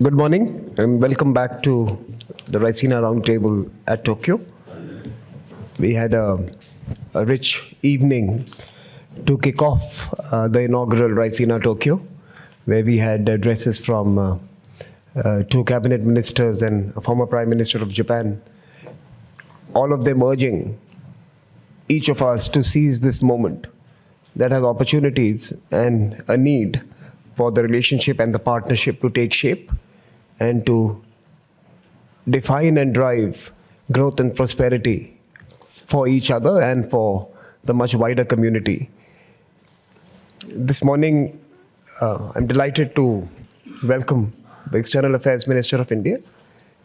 Good morning and welcome back to the Raisina Roundtable at Tokyo. We had a rich evening to kick off the inaugural Raisina Tokyo, where we had addresses from two cabinet ministers and a former Prime Minister of Japan, all of them urging each of us to seize this moment that has opportunities and a need for the relationship and the partnership to take shape and to define and drive growth and prosperity for each other and for the much wider community. This morning, I'm delighted to welcome the External Affairs Minister of India,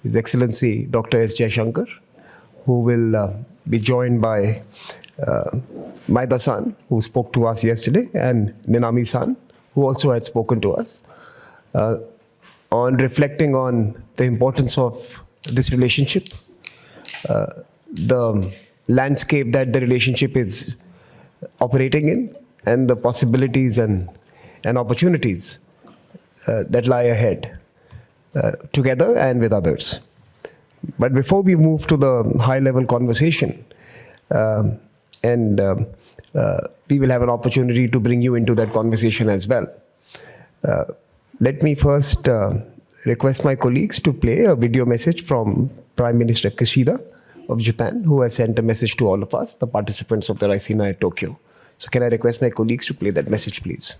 His Excellency Dr. S. Jaishankar, who will be joined by Maeda-san, who spoke to us yesterday, and Ninami-san, who also had spoken to us, on reflecting on the importance of this relationship, the landscape that the relationship is operating in, and the possibilities and opportunities that lie ahead, together and with others. But before we move to the high-level conversation, we will have an opportunity to bring you into that conversation as well. Let me first request my colleagues to play a video message from Prime Minister Kishida of Japan, who has sent a message to all of us, the participants of the Raisina at Tokyo. So can I request my colleagues to play that message, please?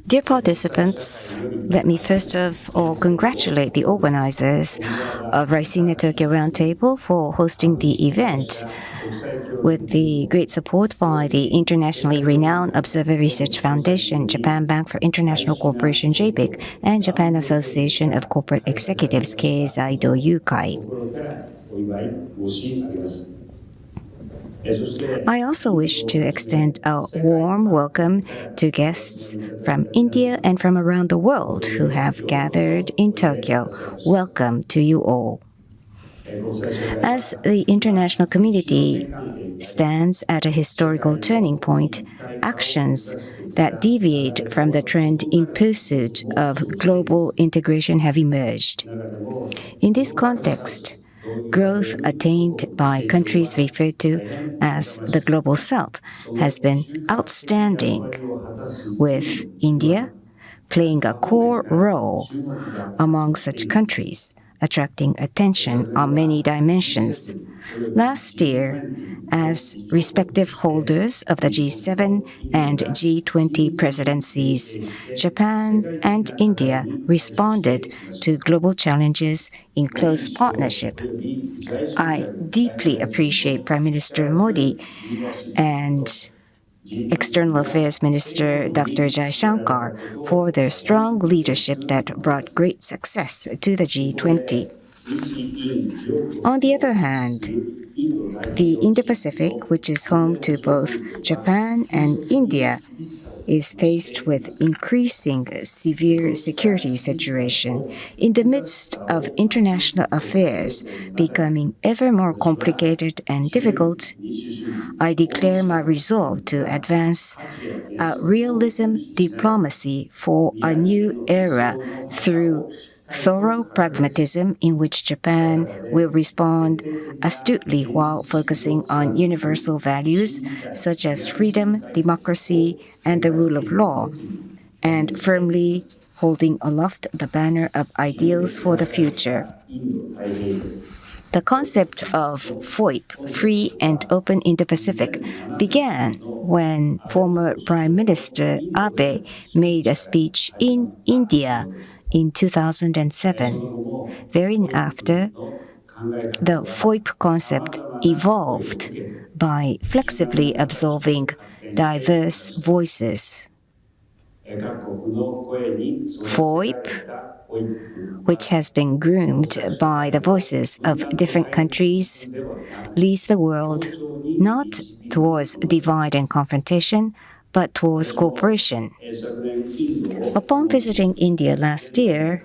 Dear participants, let me first of all congratulate the organizers of Raisina Tokyo Roundtable for hosting the event with the great support by the internationally renowned Observer Research Foundation, Japan Bank for International Cooperation JBIC, and Japan Association of Corporate Executives Keizai Doyukai. I also wish to extend a warm welcome to guests from India and from around the world who have gathered in Tokyo. Welcome to you all. As the international community stands at a historical turning point, actions that deviate from the trend in pursuit of global integration have emerged. In this context, growth attained by countries referred to as the Global South has been outstanding, with India playing a core role among such countries, attracting attention on many dimensions. Last year, as respective holders of the G7 and G20 presidencies, Japan and India responded to global challenges in close partnership. I deeply appreciate Prime Minister Modi and External Affairs Minister Dr. Jaishankar for their strong leadership that brought great success to the G20. On the other hand, the Indo-Pacific, which is home to both Japan and India, is faced with increasing severe security situation. In the midst of international affairs becoming ever more complicated and difficult, I declare my resolve to advance a realism diplomacy for a new era through thorough pragmatism in which Japan will respond astutely while focusing on universal values such as freedom, democracy, and the rule of law, and firmly holding aloft the banner of ideals for the future. The concept of FOIP, Free and Open Indo-Pacific, began when former Prime Minister Abe made a speech in India in 2007. Thereafter, the FOIP concept evolved by flexibly absorbing diverse voices. FOIP, which has been groomed by the voices of different countries, leads the world not towards divide and confrontation, but towards cooperation. Upon visiting India last year,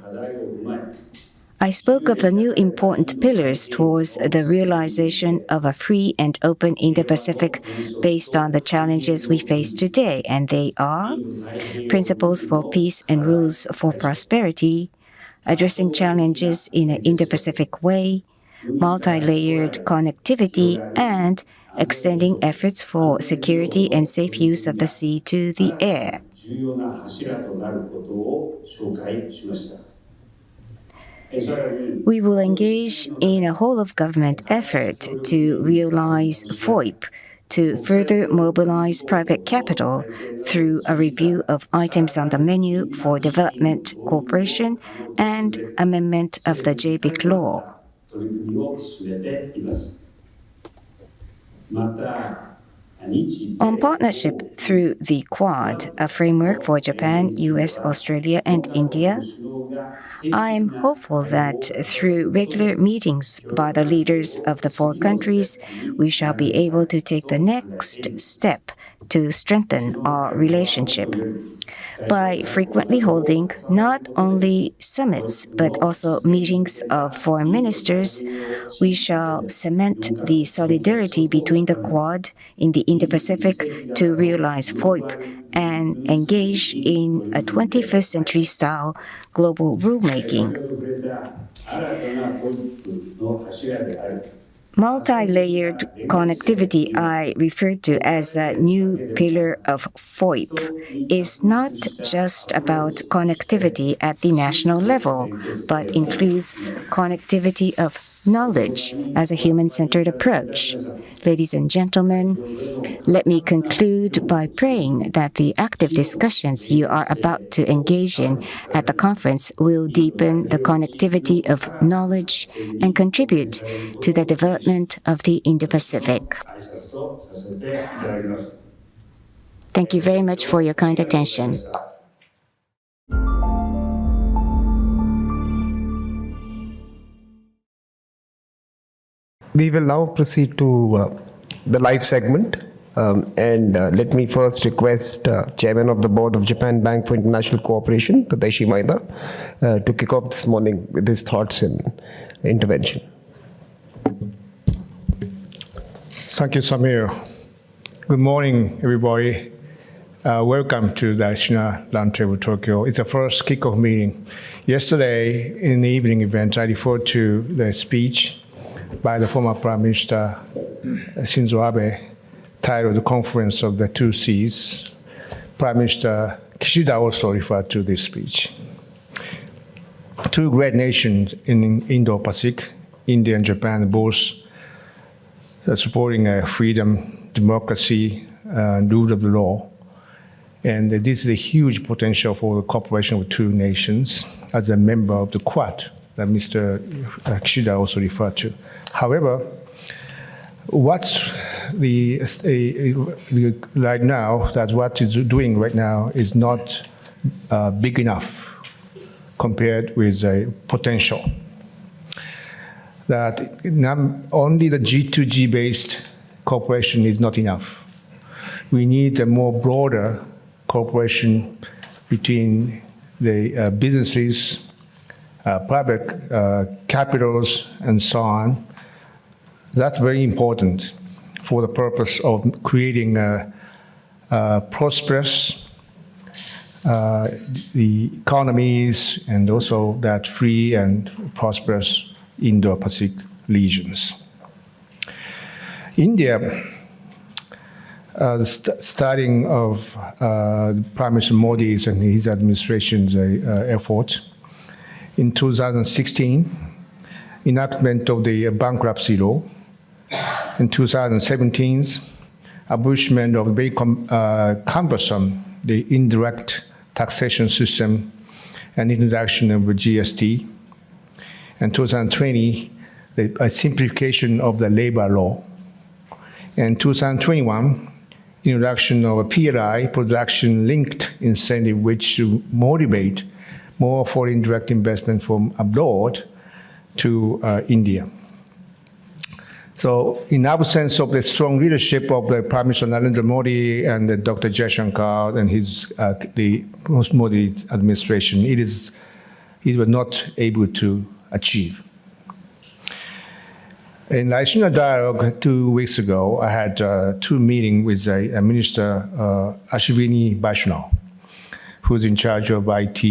I spoke of the new important pillars towards the realization of a free and open Indo-Pacific based on the challenges we face today, and they are principles for peace and rules for prosperity, addressing challenges in an Indo-Pacific way, multi-layered connectivity, and extending efforts for security and safe use of the sea to the air. We will engage in a whole-of-government effort to realize FOIP, to further mobilize private capital through a review of items on the menu for development cooperation and amendment of the JBIC law. On partnership through the Quad, a framework for Japan, US, Australia, and India, I am hopeful that through regular meetings by the leaders of the four countries, we shall be able to take the next step to strengthen our relationship. By frequently holding not only summits but also meetings of foreign ministers, we shall cement the solidarity between the Quad in the Indo-Pacific to realize FOIP and engage in a 21st century style global rulemaking. Multi-layered connectivity I referred to as a new pillar of FOIP is not just about connectivity at the national level, but includes connectivity of knowledge as a human-centered approach. Ladies and gentlemen, let me conclude by praying that the active discussions you are about to engage in at the conference will deepen the connectivity of knowledge and contribute to the development of the Indo-Pacific. Thank you very much for your kind attention. We will now proceed to the live segment. Let me first request Chairman of the Board of Japan Bank for International Cooperation, Tadaishi Maeda, to kick off this morning with his thoughts and intervention. Thank you, Samir. Good morning, everybody. Welcome to the Raisina Roundtable Tokyo. It's the first kickoff meeting. Yesterday, in the evening event, I referred to the speech by the former Prime Minister Shinzo Abe titled "The Conference of the Two Seas." Prime Minister Kishida also referred to this speech. Two great nations in Indo-Pacific, India and Japan, both supporting freedom, democracy, and rule of the law. And this is a huge potential for the cooperation with two nations as a member of the Quad that Mr. Kishida also referred to. However, what's right now, that what is doing right now is not big enough compared with the potential. That only the G2G based cooperation is not enough. We need a more broader cooperation between the businesses, private capitals, and so on. That's very important for the purpose of creating a prosperous the economies and also that free and prosperous Indo-Pacific regions. India, starting of Prime Minister Modi's and his administration's effort, in 2016, enactment of the bankruptcy law. In 2017, abolishment of very cumbersome the indirect taxation system and introduction of the GST. In 2020, a simplification of the labor law. In 2021, introduction of a PLI, production-linked incentive, which to motivate more foreign direct investment from abroad to India. So in absence of the strong leadership of the Prime Minister Narendra Modi and Dr. Jaishankar and the post-Modi administration, it was not able to achieve. In Raisina Dialogue 2 weeks ago, I had two meetings with a Minister, Ashwini Vaishnaw, who's in charge of IT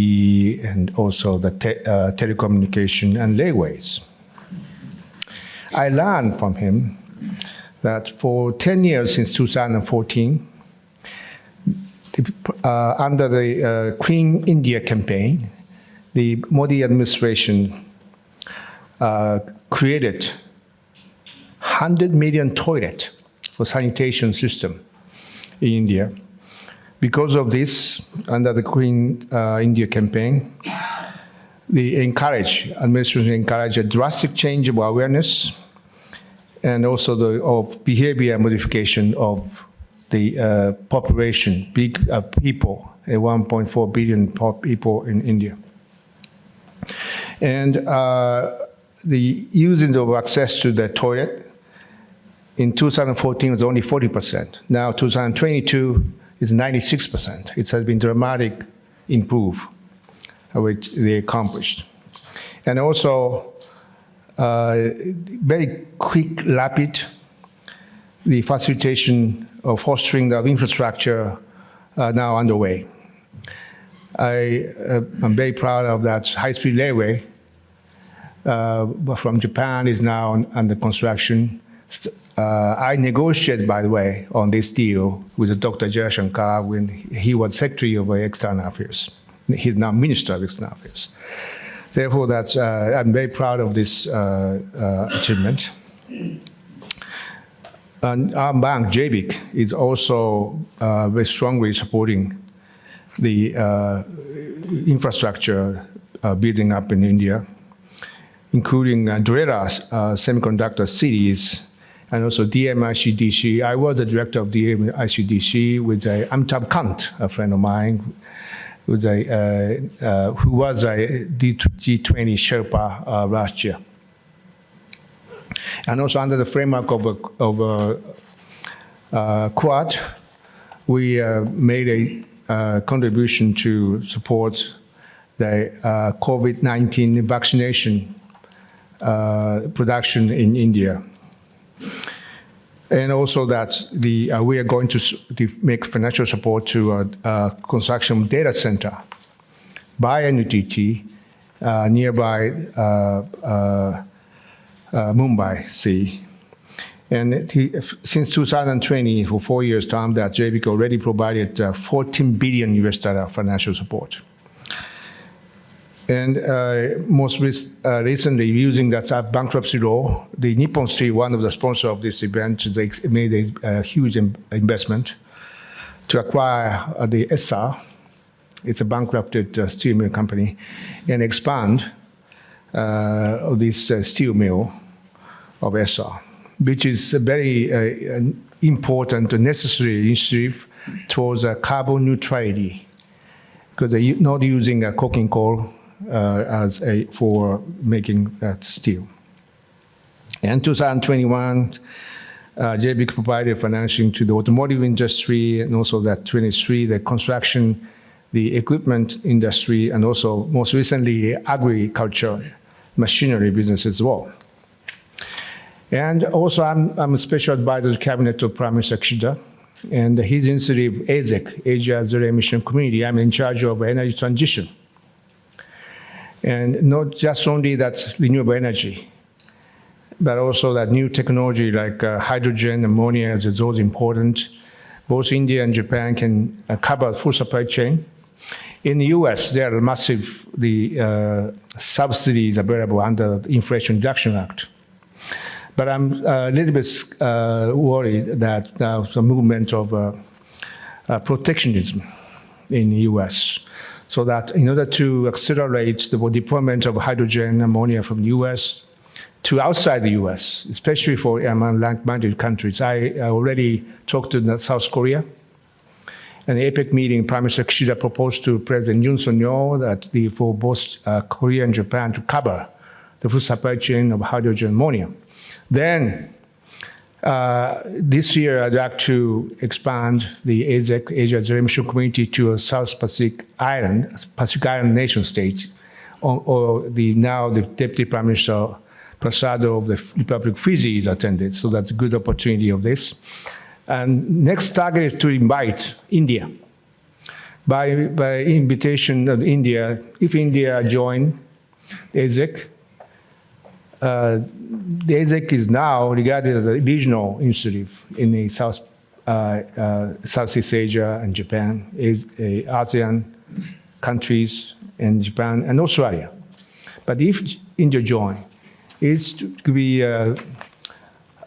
and also the telecommunication and railways. I learned from him that for 10 years since 2014, under the Clean India campaign, the Modi administration created 100 million toilet for sanitation system in India. Because of this, under the Clean India campaign, the administration encouraged a drastic change of awareness and also of behavior modification of the population, big people, 1.4 billion people in India. And the using of access to the toilet in 2014 was only 40%. Now 2022 is 96%. It has been dramatic improve, which they accomplished. And also very quick, rapid, the facilitation of fostering of infrastructure now underway. I'm very proud of that high-speed railway from Japan is now under construction. I negotiated, by the way, on this deal with Dr. Jayashankar when he was Secretary of External Affairs. He's now Minister of External Affairs. Therefore, I'm very proud of this achievement. And our bank, JBIC, is also very strongly supporting the infrastructure building up in India, including Dhrera semiconductor cities, and also DMICDC. I was the director of DMICDC with Amitabh Kant, a friend of mine, who was a G20 Sherpa last year. And also under the framework of Quad, we made a contribution to support the COVID-19 vaccination production in India. And also that we are going to make financial support to a construction data center by NTT nearby Mumbai Sea. And since 2020, for 4 years' time, that JBIC already provided $14 billion US financial support. And most recently, using that bankruptcy law, the Nippon Steel, one of the sponsors of this event, they made a huge investment to acquire the SR. It's a bankrupted steel mill company, and expand this steel mill of SR, which is a very important and necessary initiative towards carbon neutrality, because they're not using coking coal for making that steel. In 2021, JBIC provided financing to the automotive industry, and also that 23, the construction, the equipment industry, and also most recently agriculture, machinery business as well. And also I'm a special advisor to the cabinet of Prime Minister Kishida, and his initiative, AZEC, Asia Zero Emission Community, I'm in charge of energy transition. And not just only that renewable energy, but also that new technology like hydrogen, ammonia, is those important. Both India and Japan can cover full supply chain. In the US, there are massive subsidies available under the Inflation Reduction Act. But I'm a little bit worried that there's a movement of protectionism in the US. So that in order to accelerate the deployment of hydrogen ammonia from the US to outside the US, especially for among like-minded countries, I already talked to South Korea. In the APEC meeting, Prime Minister Kishida proposed to President Yoon Suk-yeol that for both Korea and Japan to cover the full supply chain of hydrogen ammonia. Then this year, I'd like to expand the AZEC, Asia Zero Emission Community, to a South Pacific Island nation state or the Deputy Prime Minister Prasado of the Republic of Fiji is attended. So that's a good opportunity of this. And next target is to invite India. By invitation of India, if India join ASEC, the ASEC is now regarded as a regional initiative in the Southeast Asia and Japan, ASEAN countries and Japan and Australia. But if India join, it's to be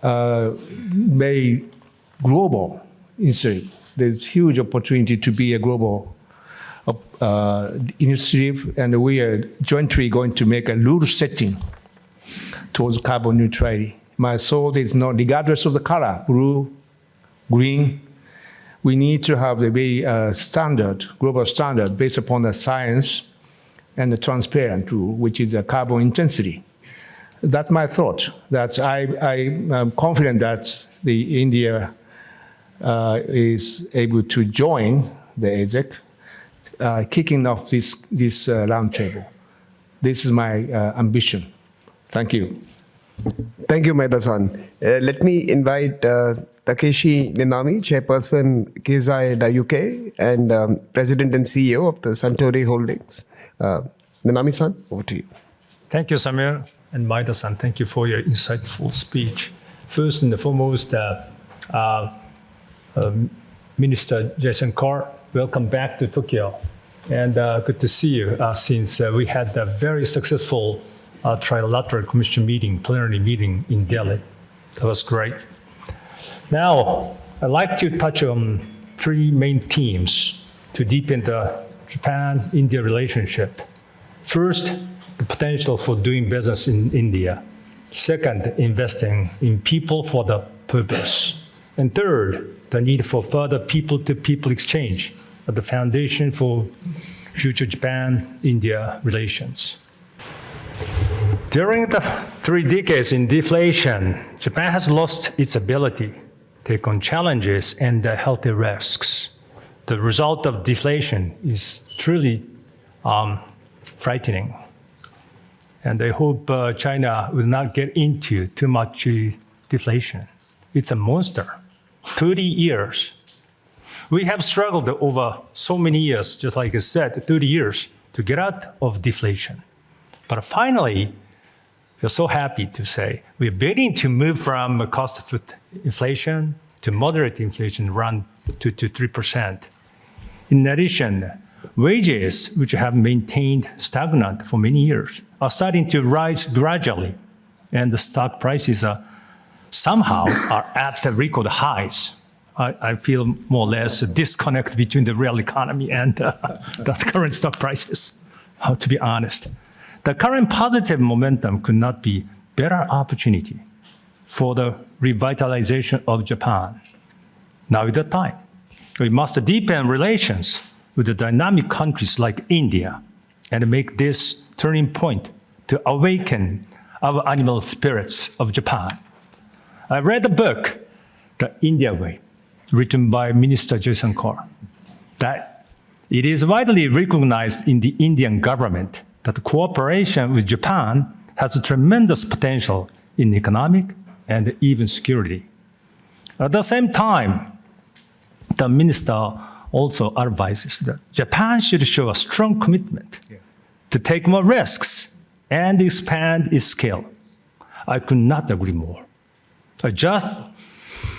very global initiative. There's huge opportunity to be a global initiative, and we are jointly going to make a rule setting towards carbon neutrality. My thought is not, regardless of the color, blue, green, we need to have a very global standard based upon the science and the transparent rule, which is the carbon intensity. That's my thought. That I'm confident that India is able to join the ASEC, kicking off this roundtable. This is my ambition. Thank you. Thank you, Maeda-san. Let me invite Takeshi Ninami, Chairperson Keizai UK and President and CEO of the Suntory Holdings. Ninami-san, over to you. Thank you, Samir, and Maeda-san. Thank you for your insightful speech. First and foremost, Minister Jaishankar, welcome back to Tokyo. And good to see you since we had a very successful trilateral commission meeting, plenary meeting in Delhi. That was great. Now, I'd like to touch on three main themes to deepen the Japan-India relationship. First, the potential for doing business in India. Second, investing in people for the purpose. And third, the need for further people-to-people exchange at the foundation for future Japan-India relations. During the 3 decades in deflation, Japan has lost its ability to take on challenges and healthy risks. The result of deflation is truly frightening. And I hope China will not get into too much deflation. It's a monster. 30 years. We have struggled over so many years, just like I said, 30 years to get out of deflation. But finally, we're so happy to say we're beginning to move from a cost of inflation to moderate inflation around 2 to 3%. In addition, wages, which have maintained stagnant for many years, are starting to rise gradually, and the stock prices are somehow at the record highs. I feel more or less a disconnect between the real economy and the current stock prices, to be honest. The current positive momentum could not be better opportunity for the revitalization of Japan. Now is the time. We must deepen relations with the dynamic countries like India and make this turning point to awaken our animal spirits of Japan. I read the book, The India Way, written by Minister Jaishankar, that it is widely recognized in the Indian government that cooperation with Japan has a tremendous potential in economic and even security. At the same time, the minister also advises that Japan should show a strong commitment to take more risks and expand its scale. I could not agree more.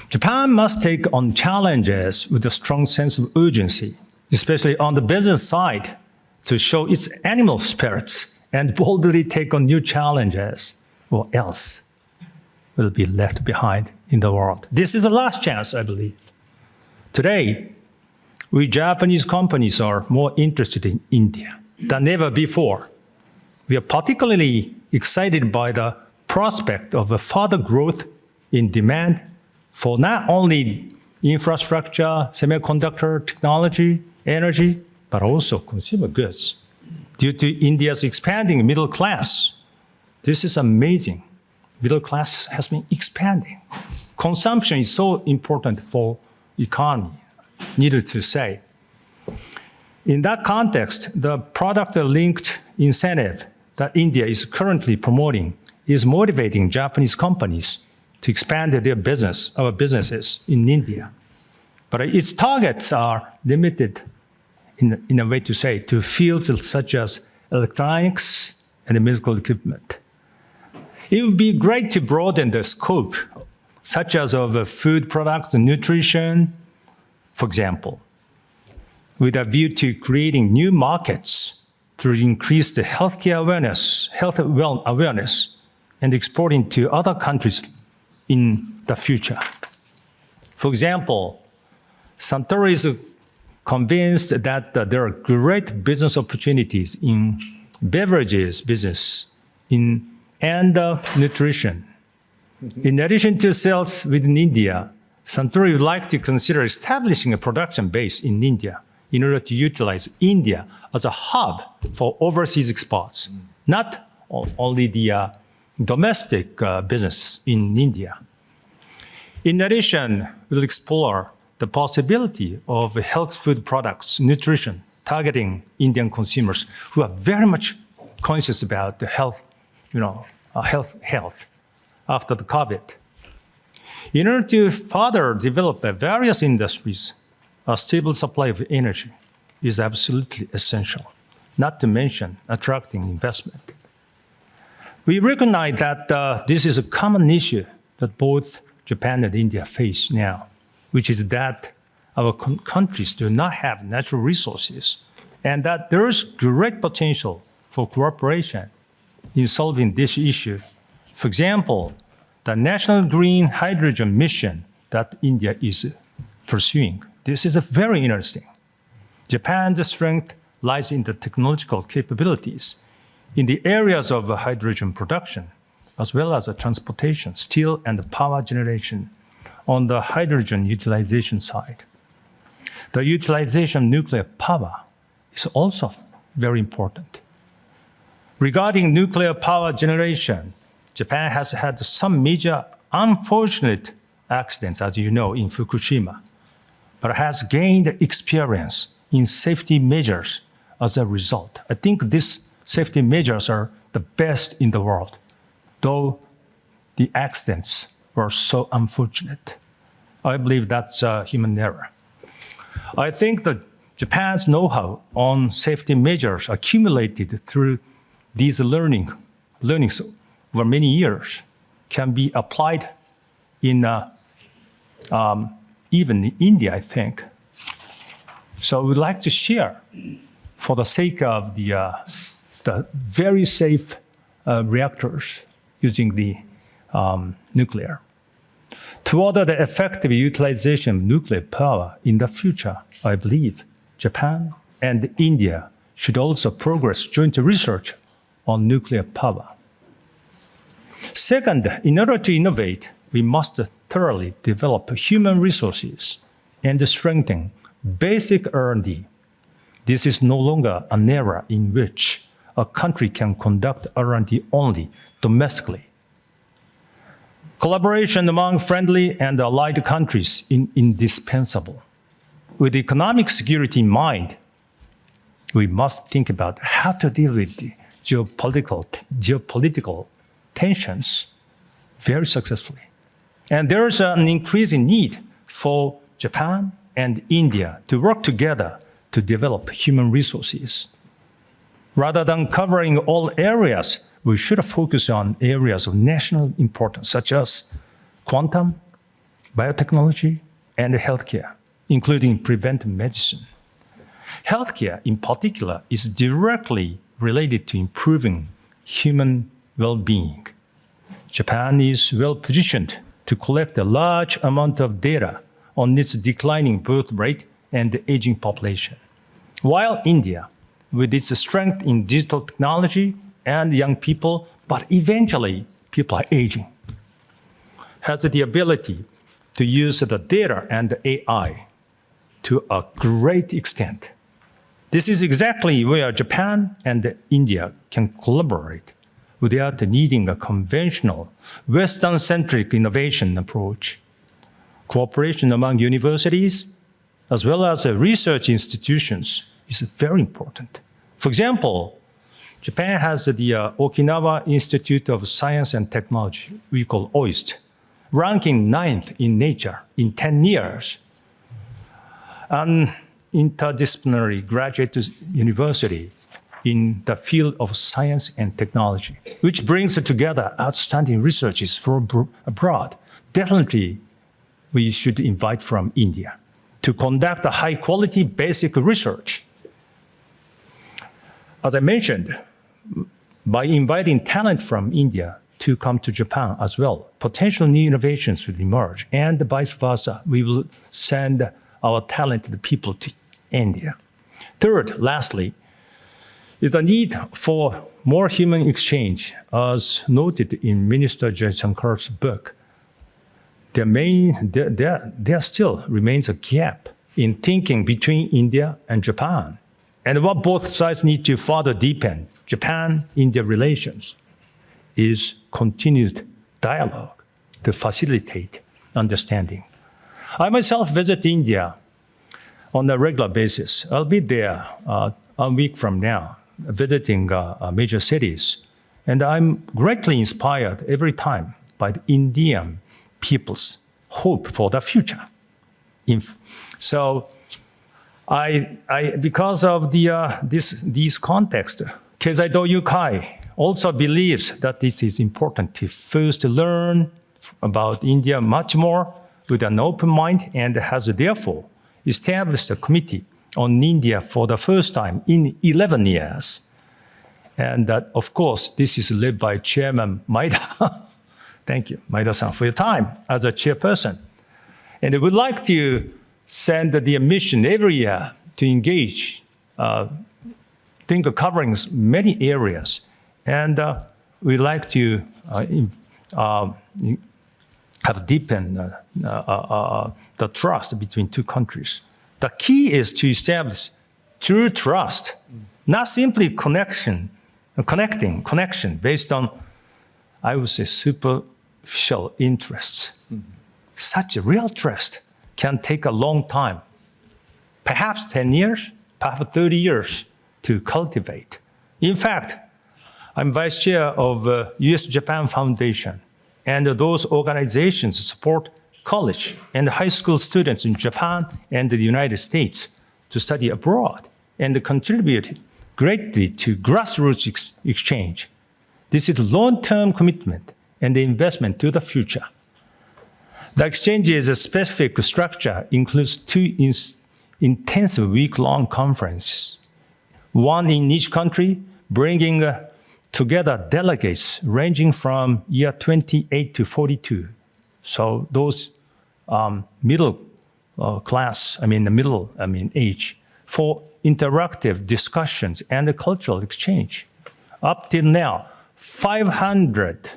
Japan must take on challenges with a strong sense of urgency, especially on the business side, to show its animal spirits and boldly take on new challenges, or else will be left behind in the world. This is the last chance, I believe. Today, we Japanese companies are more interested in India than ever before. We are particularly excited by the prospect of a further growth in demand for not only infrastructure, semiconductor technology, energy, but also consumer goods. Due to India's expanding middle class, this is amazing. Middle class has been expanding. Consumption is so important for economy, needless to say. In that context, the product-linked incentive that India is currently promoting is motivating Japanese companies to expand their businesses in India. But its targets are limited, in a way to say, to fields such as electronics and medical equipment. It would be great to broaden the scope, such as of food products and nutrition, for example, with a view to creating new markets to increase the health awareness, and exporting to other countries in the future. For example, Suntory is convinced that there are great business opportunities in beverages business and nutrition. In addition to sales within India, Suntory would like to consider establishing a production base in India in order to utilize India as a hub for overseas exports, not only the domestic business in India. In addition, we'll explore the possibility of health food products, nutrition, targeting Indian consumers who are very much conscious about the health after the COVID. In order to further develop various industries, a stable supply of energy is absolutely essential, not to mention attracting investment. We recognize that this is a common issue that both Japan and India face now, which is that our countries do not have natural resources, and that there is great potential for cooperation in solving this issue. For example, the National Green Hydrogen Mission that India is pursuing. This is very interesting. Japan's strength lies in the technological capabilities in the areas of hydrogen production, as well as transportation, steel, and power generation on the hydrogen utilization side. The utilization of nuclear power is also very important. Regarding nuclear power generation, Japan has had some major unfortunate accidents, as you know, in Fukushima, but has gained experience in safety measures as a result. I think these safety measures are the best in the world, though the accidents were so unfortunate. I believe that's a human error. I think that Japan's know-how on safety measures accumulated through these learnings over many years can be applied in even in India, I think. So I would like to share, for the sake of the very safe reactors using the nuclear. To order the effective utilization of nuclear power in the future, I believe Japan and India should also progress joint research on nuclear power. Second, in order to innovate, we must thoroughly develop human resources and strengthen basic R&D. This is no longer an era in which a country can conduct R&D only domestically. Collaboration among friendly and allied countries is indispensable. With economic security in mind, we must think about how to deal with the geopolitical tensions very successfully. And there is an increasing need for Japan and India to work together to develop human resources. Rather than covering all areas, we should focus on areas of national importance, such as quantum, biotechnology, and healthcare, including preventive medicine. Healthcare, in particular, is directly related to improving human well-being. Japan is well-positioned to collect a large amount of data on its declining birth rate and aging population, while India, with its strength in digital technology and young people, but eventually people are aging, has the ability to use the data and AI to a great extent. This is exactly where Japan and India can collaborate without needing a conventional Western-centric innovation approach. Cooperation among universities, as well as research institutions, is very important. For example, Japan has the Okinawa Institute of Science and Technology, we call OIST, ranking 9th in Nature in 10 years. An interdisciplinary graduate university in the field of science and technology, which brings together outstanding researchers from abroad. Definitely, we should invite from India to conduct a high-quality basic research. As I mentioned, by inviting talent from India to come to Japan as well, potential new innovations will emerge, and vice versa. We will send our talented people to India. Third, lastly, is the need for more human exchange, as noted in Minister Jayashankar's book. There still remains a gap in thinking between India and Japan, and what both sides need to further deepen Japan-India relations is continued dialogue to facilitate understanding. I myself visit India on a regular basis. I'll be there a week from now, visiting major cities. And I'm greatly inspired every time by the Indian people's hope for the future. So because of this context, Keizai-do Yukai also believes that it is important to first learn about India much more with an open mind, and has therefore established a committee on India for the first time in 11 years. And that, of course, this is led by Chairman Maeda. Thank you, Maeda-san, for your time as a chairperson. And we would like to send the mission every year to engage, covering many areas. And we'd like to have deepened the trust between two countries. The key is to establish true trust, not simply connection based on, I would say, superficial interests. Such a real trust can take a long time, perhaps 10 years, perhaps 30 years to cultivate. In fact, I'm vice chair of US-Japan Foundation, and those organizations support college and high school students in Japan and the United States to study abroad and contribute greatly to grassroots exchange. This is long-term commitment and the investment to the future. The exchange's specific structure includes two intensive week-long conferences, one in each country, bringing together delegates ranging from year 28 to 42. So those middle age, for interactive discussions and cultural exchange. Up till now, 500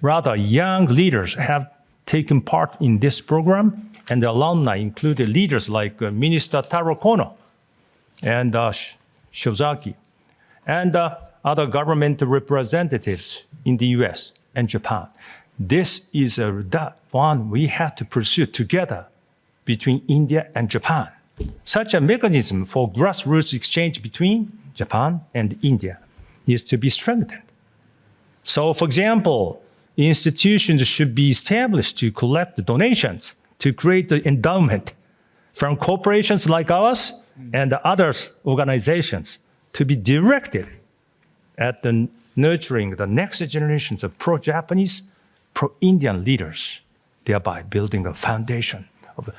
rather young leaders have taken part in this program, and the alumni included leaders like Minister Taro Kono and Shozaki, and other government representatives in the US and Japan. This is the one we have to pursue together between India and Japan. Such a mechanism for grassroots exchange between Japan and India needs to be strengthened. So, for example, institutions should be established to collect donations, to create the endowment from corporations like ours and other organizations to be directed at nurturing the next generations of pro-Japanese, pro-Indian leaders, thereby building a foundation of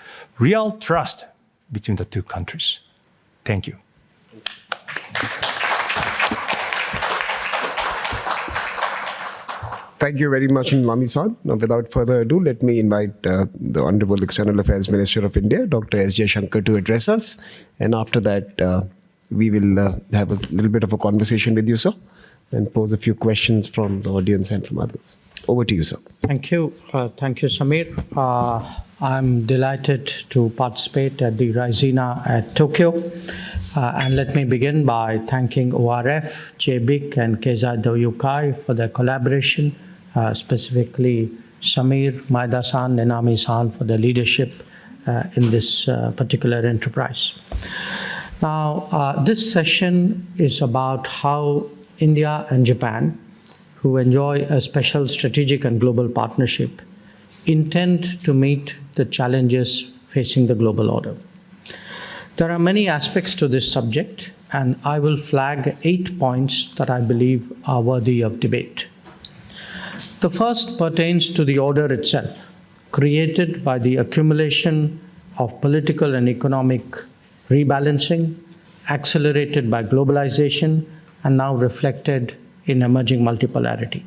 real trust between the two countries. Thank you. Thank you very much, Mami-san. Now, without further ado, let me invite the Honorable External Affairs Minister of India, Dr. S. Jayashankar, to address us. And after that, we will have a little bit of a conversation with you, sir, and pose a few questions from the audience and from others. Over to you, sir. Thank you. Thank you, Samir. I'm delighted to participate at the Raisina at Tokyo. And let me begin by thanking ORF, JBIC, and Keizai-do Yukai for their collaboration, specifically Samir, Maeda-san, Nenami-san for their leadership in this particular enterprise. Now, this session is about how India and Japan, who enjoy a special strategic and global partnership, intend to meet the challenges facing the global order. There are many aspects to this subject, and I will flag 8 points that I believe are worthy of debate. The first pertains to the order itself, created by the accumulation of political and economic rebalancing, accelerated by globalization, and now reflected in emerging multipolarity.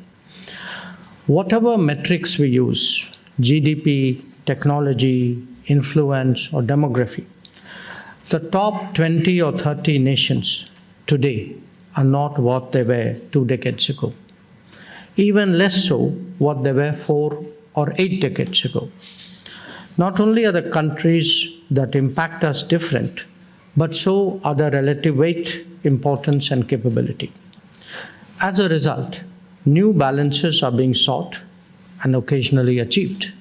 Whatever metrics we use, GDP, technology, influence, or demography, the top 20 or 30 nations today are not what they were 2 decades ago. Even less so what they were 4 or 8 decades ago. Not only are the countries that impact us different, but so are the relative weight, importance, and capability. As a result, new balances are being sought and occasionally achieved.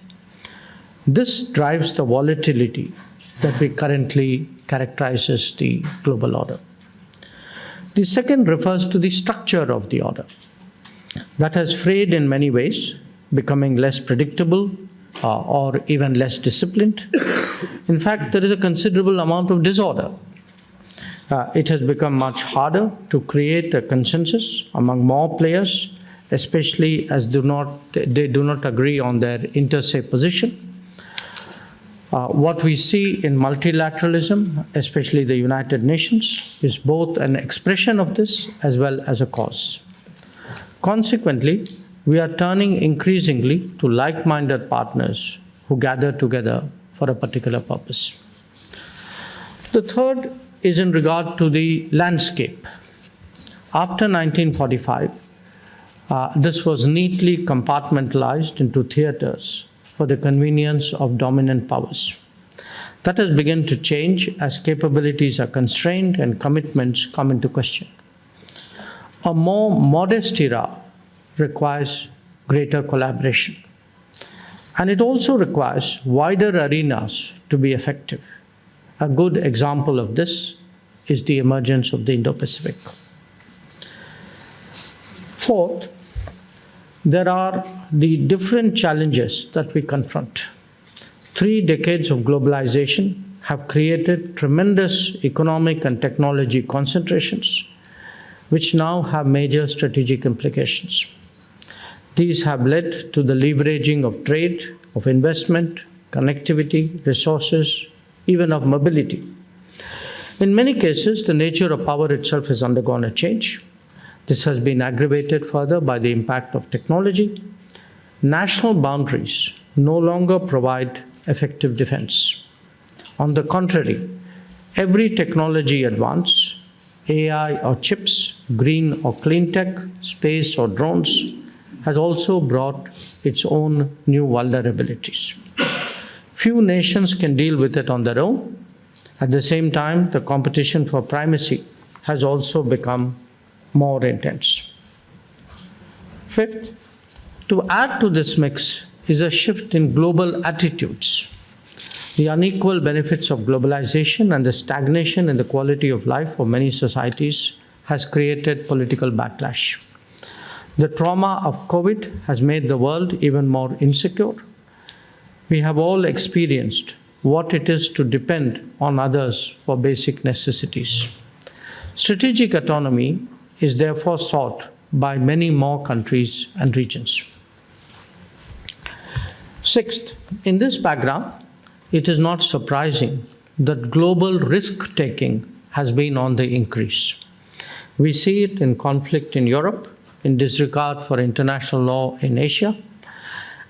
This drives the volatility that we currently characterizes the global order. The second refers to the structure of the order. That has frayed in many ways, becoming less predictable or even less disciplined. In fact, there is a considerable amount of disorder. It has become much harder to create a consensus among more players, especially as they do not agree on their inter se position. What we see in multilateralism, especially the United Nations, is both an expression of this as well as a cause. Consequently, we are turning increasingly to like-minded partners who gather together for a particular purpose. The third is in regard to the landscape. After 1945, this was neatly compartmentalized into theaters for the convenience of dominant powers. That has begun to change as capabilities are constrained and commitments come into question. A more modest era requires greater collaboration. And it also requires wider arenas to be effective. A good example of this is the emergence of the Indo-Pacific. Fourth, there are the different challenges that we confront. 3 decades of globalization have created tremendous economic and technology concentrations, which now have major strategic implications. These have led to the leveraging of trade, of investment, connectivity, resources, even of mobility. In many cases, the nature of power itself has undergone a change. This has been aggravated further by the impact of technology. National boundaries no longer provide effective defense. On the contrary, every technology advance, AI or chips, green or clean tech, space or drones, has also brought its own new vulnerabilities. Few nations can deal with it on their own. At the same time, the competition for primacy has also become more intense. Fifth, to add to this mix is a shift in global attitudes. The unequal benefits of globalization and the stagnation in the quality of life of many societies has created political backlash. The trauma of COVID has made the world even more insecure. We have all experienced what it is to depend on others for basic necessities. Strategic autonomy is therefore sought by many more countries and regions. Sixth, in this background, it is not surprising that global risk-taking has been on the increase. We see it in conflict in Europe, in disregard for international law in Asia,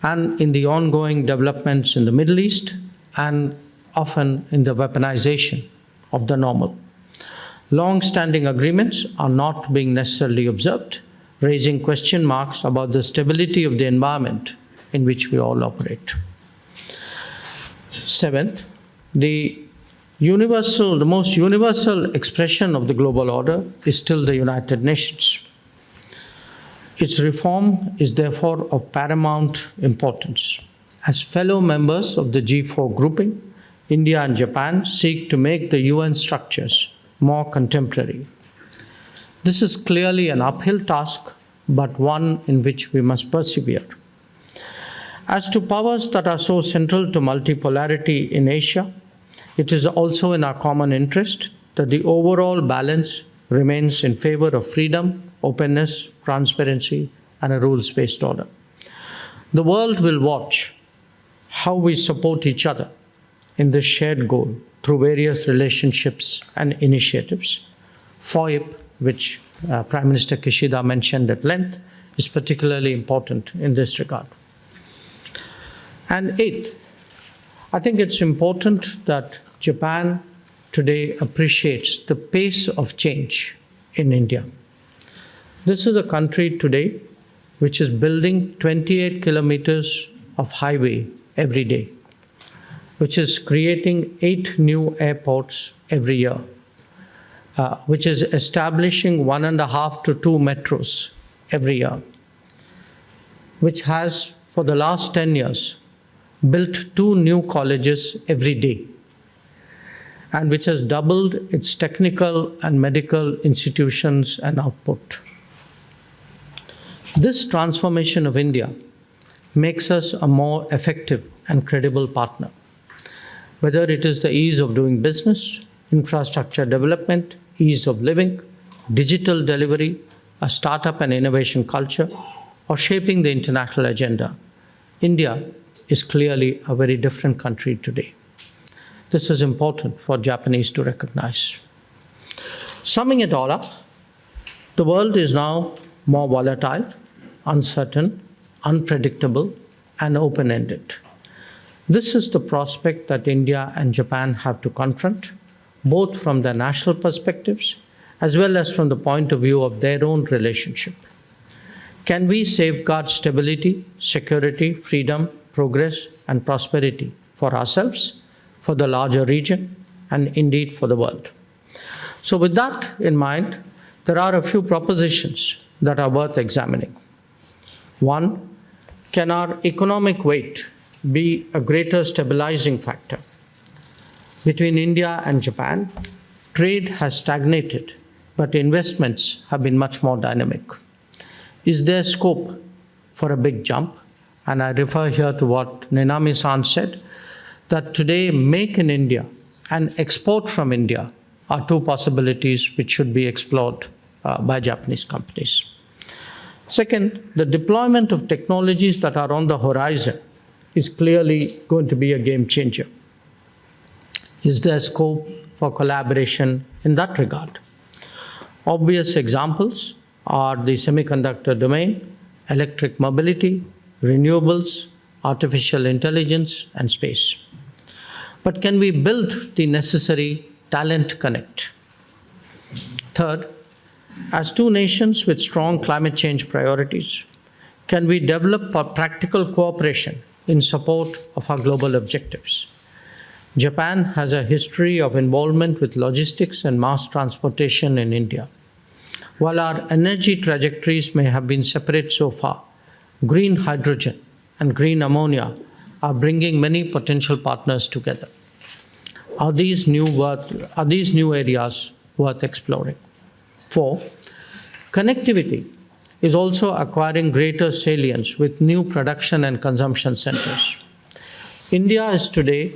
and in the ongoing developments in the Middle East, and often in the weaponization of the normal. Long-standing agreements are not being necessarily observed, raising question marks about the stability of the environment in which we all operate. Seventh, the most universal expression of the global order is still the United Nations. Its reform is therefore of paramount importance. As fellow members of the G4 grouping, India and Japan seek to make the UN structures more contemporary. This is clearly an uphill task, but one in which we must persevere. As to powers that are so central to multipolarity in Asia, it is also in our common interest that the overall balance remains in favor of freedom, openness, transparency, and a rules-based order. The world will watch how we support each other in this shared goal through various relationships and initiatives. FOIP, which Prime Minister Kishida mentioned at length, is particularly important in this regard. And eighth, I think it's important that Japan today appreciates the pace of change in India. This is a country today which is building 28 kilometers of highway every day, which is creating 8 new airports every year, which is establishing 1.5 to 2 metros every year, which has, for the last 10 years, built 2 new colleges every day, and which has doubled its technical and medical institutions and output. This transformation of India makes us a more effective and credible partner, whether it is the ease of doing business, infrastructure development, ease of living, digital delivery, a startup and innovation culture, or shaping the international agenda. India is clearly a very different country today. This is important for Japanese to recognize. Summing it all up, the world is now more volatile, uncertain, unpredictable, and open-ended. This is the prospect that India and Japan have to confront, both from their national perspectives as well as from the point of view of their own relationship. Can we safeguard stability, security, freedom, progress, and prosperity for ourselves, for the larger region, and indeed for the world? So with that in mind, there are a few propositions that are worth examining. One, can our economic weight be a greater stabilizing factor? Between India and Japan, trade has stagnated, but investments have been much more dynamic. Is there scope for a big jump? And I refer here to what Ninami-san said, that today Make in India and Export from India are 2 possibilities which should be explored by Japanese companies. Second, the deployment of technologies that are on the horizon is clearly going to be a game changer. Is there scope for collaboration in that regard? Obvious examples are the semiconductor domain, electric mobility, renewables, artificial intelligence, and space. But can we build the necessary talent connect? Third, as 2 nations with strong climate change priorities, can we develop a practical cooperation in support of our global objectives? Japan has a history of involvement with logistics and mass transportation in India. While our energy trajectories may have been separate so far, green hydrogen and green ammonia are bringing many potential partners together. Are these new areas worth exploring? 4, connectivity is also acquiring greater salience with new production and consumption centers. India is today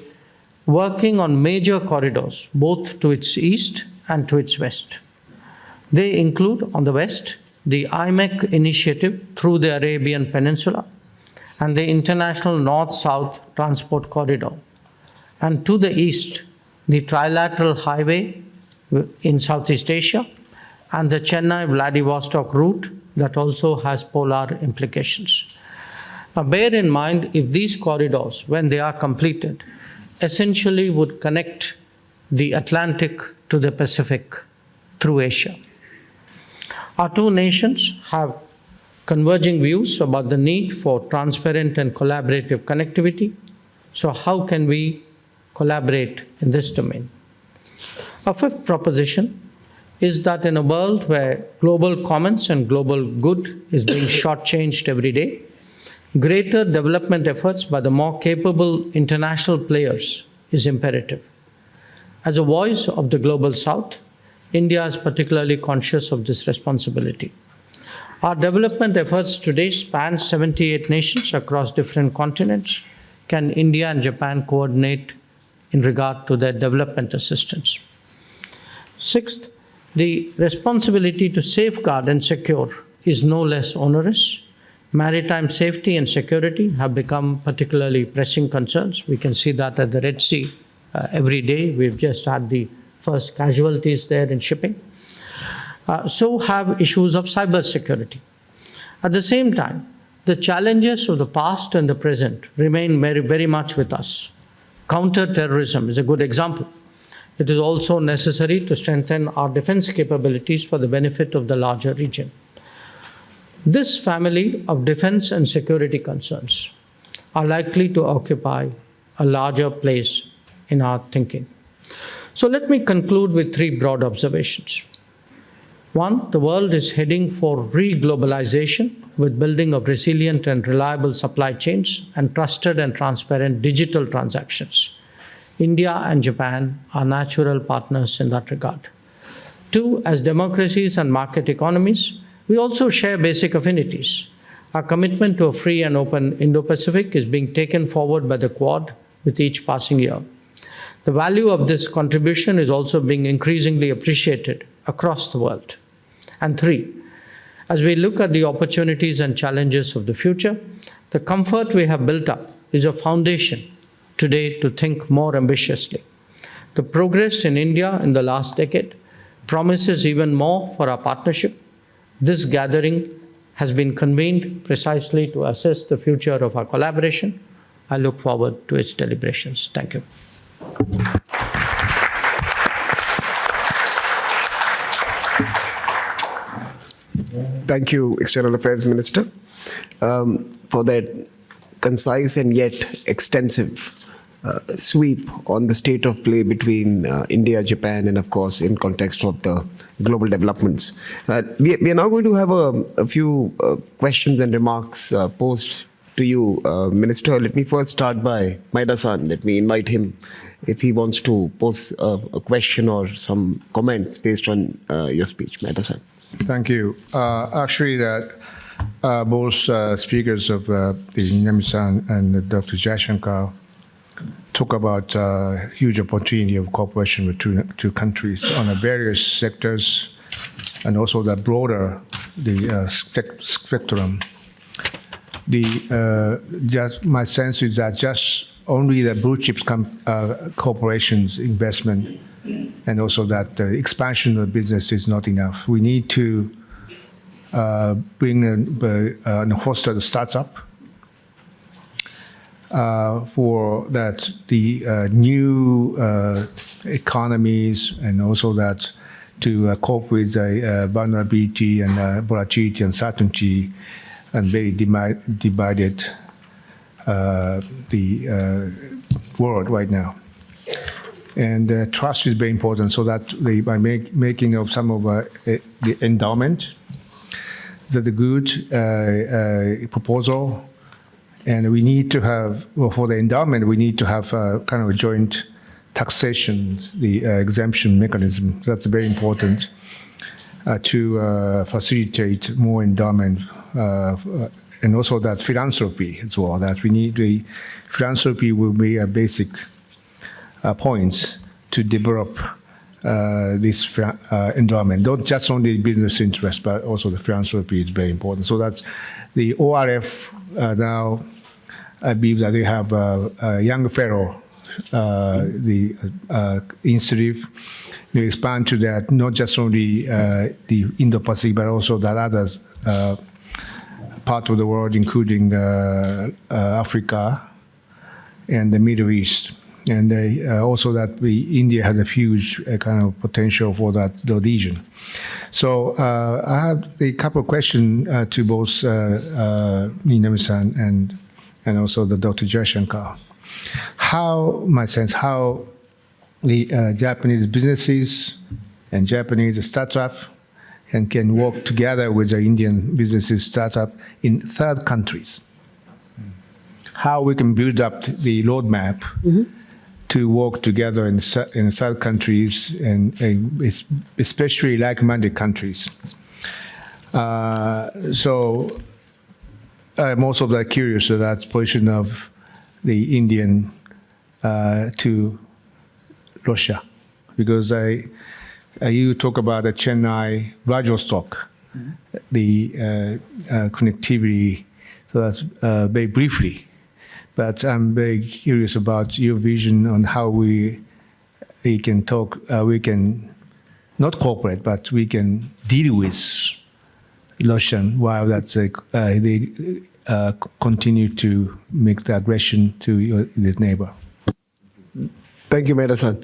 working on major corridors, both to its east and to its west. They include, on the west, the IMEC initiative through the Arabian Peninsula and the International North-South Transport Corridor. And to the east, the Trilateral Highway in Southeast Asia and the Chennai-Vladivostok route that also has polar implications. Now bear in mind, if these corridors, when they are completed, essentially would connect the Atlantic to the Pacific through Asia. Our 2 nations have converging views about the need for transparent and collaborative connectivity. So how can we collaborate in this domain? A 5th proposition is that in a world where global commons and global good is being shortchanged every day, greater development efforts by the more capable international players is imperative. As a voice of the Global South, India is particularly conscious of this responsibility. Our development efforts today span 78 nations across different continents. Can India and Japan coordinate in regard to their development assistance? Sixth, the responsibility to safeguard and secure is no less onerous. Maritime safety and security have become particularly pressing concerns. We can see that at the Red Sea every day. We've just had the first casualties there in shipping. So have issues of cybersecurity. At the same time, the challenges of the past and the present remain very, very much with us. Counter-terrorism is a good example. It is also necessary to strengthen our defense capabilities for the benefit of the larger region. This family of defense and security concerns are likely to occupy a larger place in our thinking. So let me conclude with three broad observations. One, the world is heading for re-globalization with building of resilient and reliable supply chains and trusted and transparent digital transactions. India and Japan are natural partners in that regard. Two, as democracies and market economies, we also share basic affinities. Our commitment to a free and open Indo-Pacific is being taken forward by the Quad with each passing year. The value of this contribution is also being increasingly appreciated across the world. And three, as we look at the opportunities and challenges of the future, the comfort we have built up is a foundation today to think more ambitiously. The progress in India in the last decade promises even more for our partnership. This gathering has been convened precisely to assess the future of our collaboration. I look forward to its deliberations. Thank you. Thank you, External Affairs Minister, for that concise and yet extensive sweep on the state of play between India, Japan, and of course in context of the global developments. We are now going to have a few questions and remarks posed to you, Minister. Let me first start by Maeda-san. Let me invite him if he wants to pose a question or some comments based on your speech. Maeda-san. Thank you. Actually, that both speakers of the Nami-san and Dr. Jaishankar talk about huge opportunity of cooperation with two countries on the various sectors, and also the broader spectrum. My sense is that just only the blue chips corporations investment, and also that the expansion of the business is not enough. We need to bring and foster the startup for that the new economies, and also that to cope with the vulnerability and volatility and uncertainty and very divided the world right now. And trust is very important, so that by making of some of the endowment, that the good proposal, and we need to have, well, for the endowment, we need to have kind of a joint taxation, the exemption mechanism. That's very important to facilitate more endowment, and also that philanthropy as well, that we need the philanthropy will be a basic points to develop this endowment. Not just only business interest, but also the philanthropy is very important. So that's the ORF now. I believe that they have a young fellow, the initiative. We expand to that, not just only the Indo-Pacific, but also that others part of the world, including Africa and the Middle East. And also that India has a huge kind of potential for the region. So I have a couple of questions to both Ninami-san and also the Dr. Jaishankar. How the Japanese businesses and Japanese startup and can work together with the Indian businesses startup in third countries. How we can build up the roadmap to work together in South countries and especially like-minded countries. So I'm also very curious about the position of the Indian to Russia, because you talk about the Chennai Vladivostok, the connectivity. So that's very briefly, but I'm very curious about your vision on how we can talk. We can not cooperate, but we can deal with Russian while that they continue to make the aggression to the neighbor. Thank you, Maeda-san.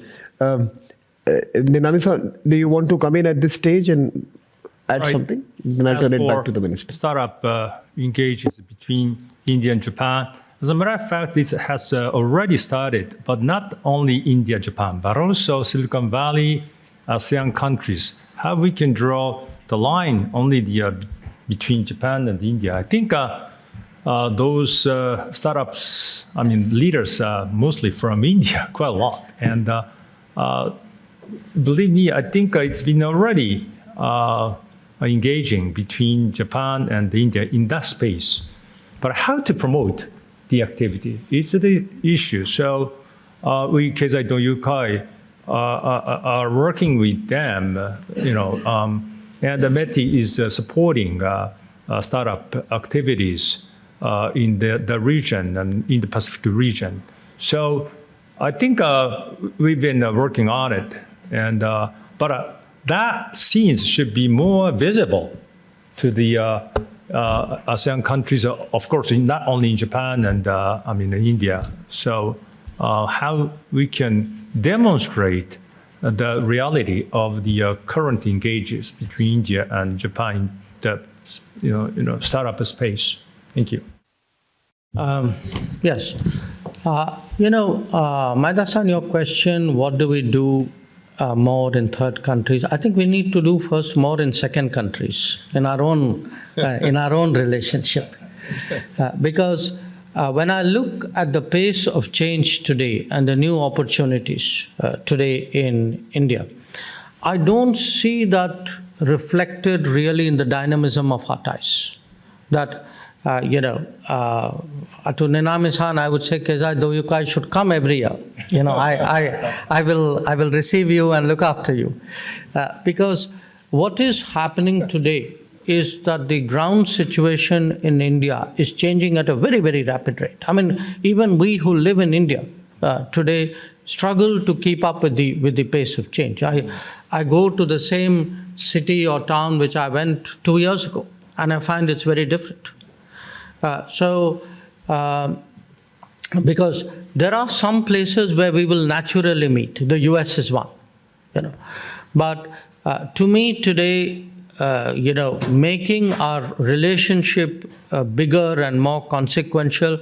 Ninami-san, do you want to come in at this stage and add something? Then I'll turn it back to the minister. Startup engages between India and Japan. As a matter of fact, this has already started, but not only India, Japan, but also Silicon Valley, ASEAN countries. How we can draw the line only between Japan and India. I think those startups, leaders are mostly from India, quite a lot. And believe me, I think it's been already engaging between Japan and India in that space. But how to promote the activity is the issue. So we, Keizai Yukai, are working with them, and the METI is supporting startup activities in the region and in the Pacific region. So I think we've been working on it, and but that scenes should be more visible to the ASEAN countries, of course, not only in Japan and in India. So how we can demonstrate the reality of the current engages between India and Japan, the startup space. Thank you. Yes. Maeda-san, your question, what do we do more in third countries? I think we need to do first more in second countries, in our own relationship. Because when I look at the pace of change today and the new opportunities today in India, I don't see that reflected really in the dynamism of our ties. That, to Ninami-san, I would say, Keizai Yukai should come every year. I will receive you and look after you. Because what is happening today is that the ground situation in India is changing at a very, very rapid rate. Even we who live in India today struggle to keep up with the pace of change. I go to the same city or town which I went 2 years ago, and I find it's very different. Because there are some places where we will naturally meet. The US is one, But to me today, making our relationship bigger and more consequential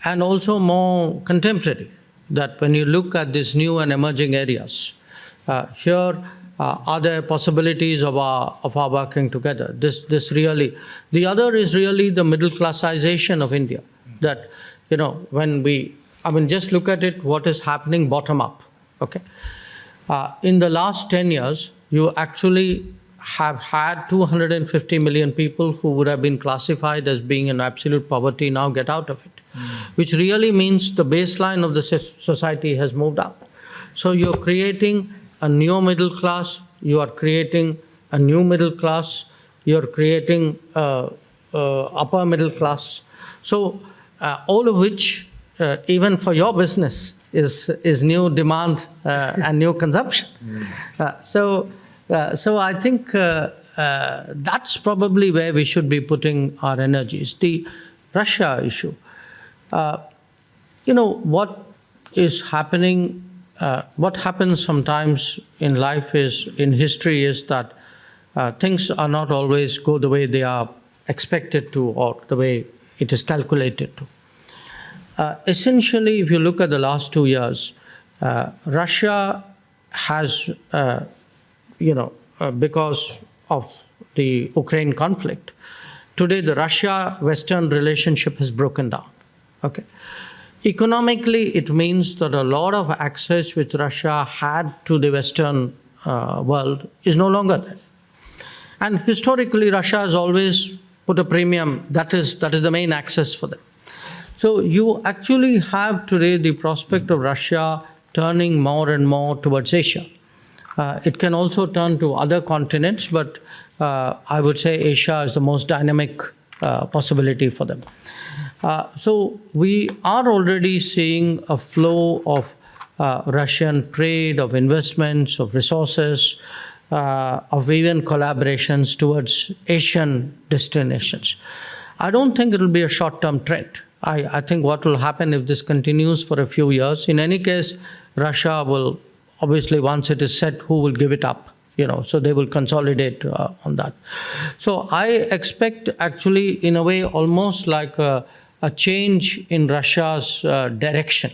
and also more contemporary, that when you look at these new and emerging areas, here are there possibilities of our working together? This really, the other is really the middle classization of India. That when we, just look at it, what is happening bottom up. Okay, in the last 10 years, you actually have had 250 million people who would have been classified as being in absolute poverty now get out of it, which really means the baseline of the society has moved up. So you're creating a new middle class, you are creating a new middle class, you're creating upper middle class. So all of which, even for your business, is new demand and new consumption. So I think that's probably where we should be putting our energies. The Russia issue, what is happening, what happens sometimes in life in history is that things are not always go the way they are expected to or the way it is calculated to. Essentially, if you look at the last 2 years, Russia has, because of the Ukraine conflict, today the Russia-Western relationship has broken down. Okay, Economically, it means that a lot of access which Russia had to the Western world is no longer there. And historically, Russia has always put a premium, that is the main access for them. So you actually have today the prospect of Russia turning more and more towards Asia. It can also turn to other continents, but I would say Asia is the most dynamic possibility for them. So we are already seeing a flow of Russian trade, of investments, of resources, of even collaborations towards Asian destinations. I don't think it will be a short-term trend. I think what will happen if this continues for a few years, in any case, Russia will, obviously, once it is set, who will give it up? So they will consolidate on that. So I expect actually, in a way, almost like a change in Russia's direction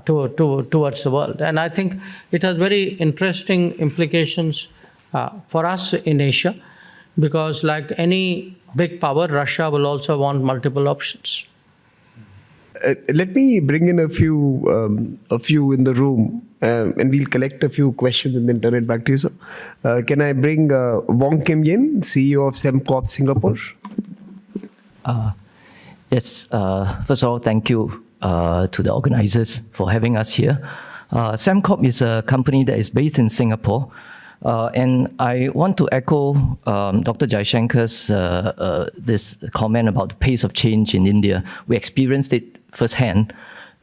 towards the world. And I think it has very interesting implications for us in Asia, because like any big power, Russia will also want multiple options. Let me bring in a few in the room, and we'll collect a few questions and then turn it back to you, sir. Can I bring Wong Kim Yin, CEO of Sembcorp Singapore? Yes. First of all, thank you to the organizers for having us here. Sembcorp is a company that is based in Singapore. And I want to echo Dr. Jaishankar's this comment about the pace of change in India. We experienced it firsthand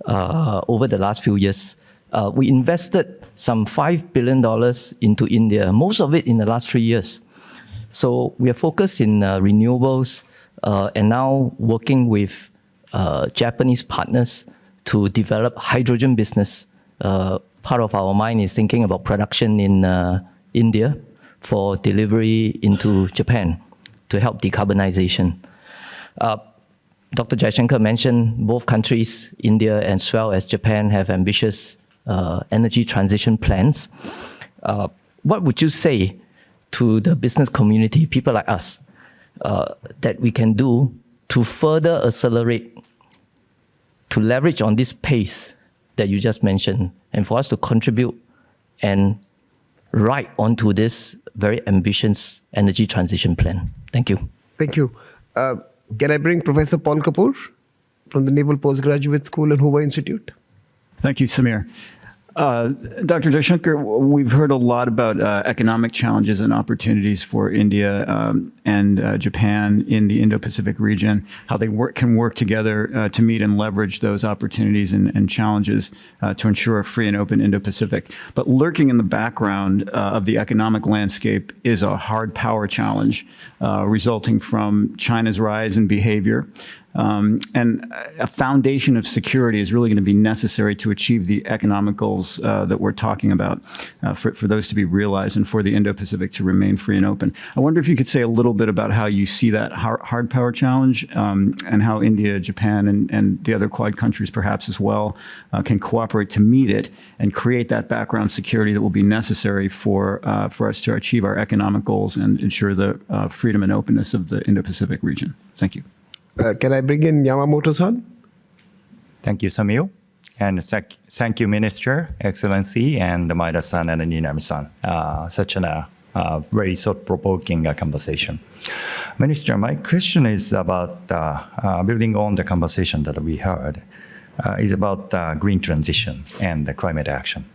over the last few years. We invested some $5 billion into India, most of it in the last 3 years. So we are focused in renewables and now working with Japanese partners to develop hydrogen business. Part of our mind is thinking about production in India for delivery into Japan to help decarbonization. Dr. Jaishankar mentioned both countries, India as well as Japan, have ambitious energy transition plans. What would you say to the business community, people like us, that we can do to further accelerate, to leverage on this pace that you just mentioned, and for us to contribute and ride onto this very ambitious energy transition plan? Thank you. Thank you. Can I bring Professor Paul Kapoor from the Naval Postgraduate School and Hoover Institute? Thank you, Samir. Dr. Jaishankar, we've heard a lot about economic challenges and opportunities for India and Japan in the Indo-Pacific region, how they can work together to meet and leverage those opportunities and challenges to ensure a free and open Indo-Pacific. But lurking in the background of the economic landscape is a hard power challenge resulting from China's rise in behavior. And a foundation of security is really going to be necessary to achieve the economic goals that we're talking about, for those to be realized and for the Indo-Pacific to remain free and open. I wonder if you could say a little bit about how you see that hard power challenge and how India, Japan, and the other Quad countries perhaps as well can cooperate to meet it and create that background security that will be necessary for us to achieve our economic goals and ensure the freedom and openness of the Indo-Pacific region. Thank you. Can I bring in Yamamoto-san? Thank you, Samuel. And thank you, Minister, Excellency, and Maeda-san and Ninami-san. Such a very thought-provoking conversation. Minister, my question is about building on the conversation that we heard, is about green transition and the climate action.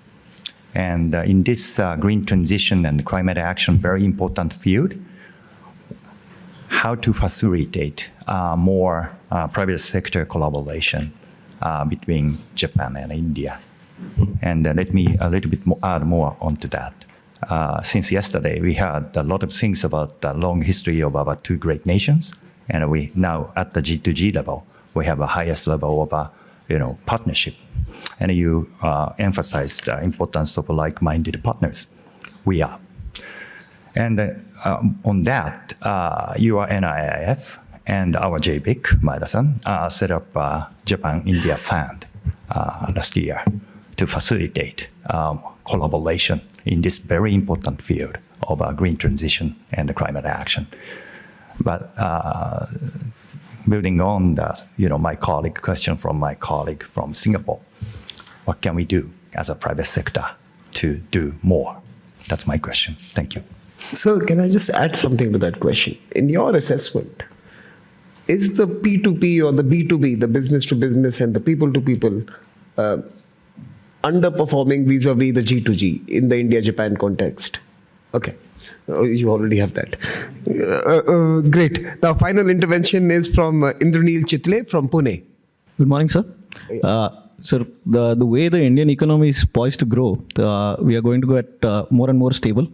And in this green transition and climate action, very important field, how to facilitate more private sector collaboration between Japan and India. And let me a little bit more, add more onto that. Since yesterday, we heard a lot of things about the long history of our two great nations, and we now at the G2G level, we have a highest level of partnership. And you emphasized the importance of like-minded partners. We are. And on that, your NIIF and our JBIC, Maeda-san, set up a Japan-India Fund last year to facilitate collaboration in this very important field of green transition and climate action. But building on the, my colleague question from my colleague from Singapore, what can we do as a private sector to do more? That's my question. Thank you. So can I just add something to that question? In your assessment, is the P2P or the B2B, the business to business and the people to people, underperforming vis-a-vis the G2G in the India-Japan context? Okay. You already have that. Great. Now, final intervention is from Indranil Chitle from Pune. Good morning, sir. Sir, the way the Indian economy is poised to grow, we are going to get more and more stable.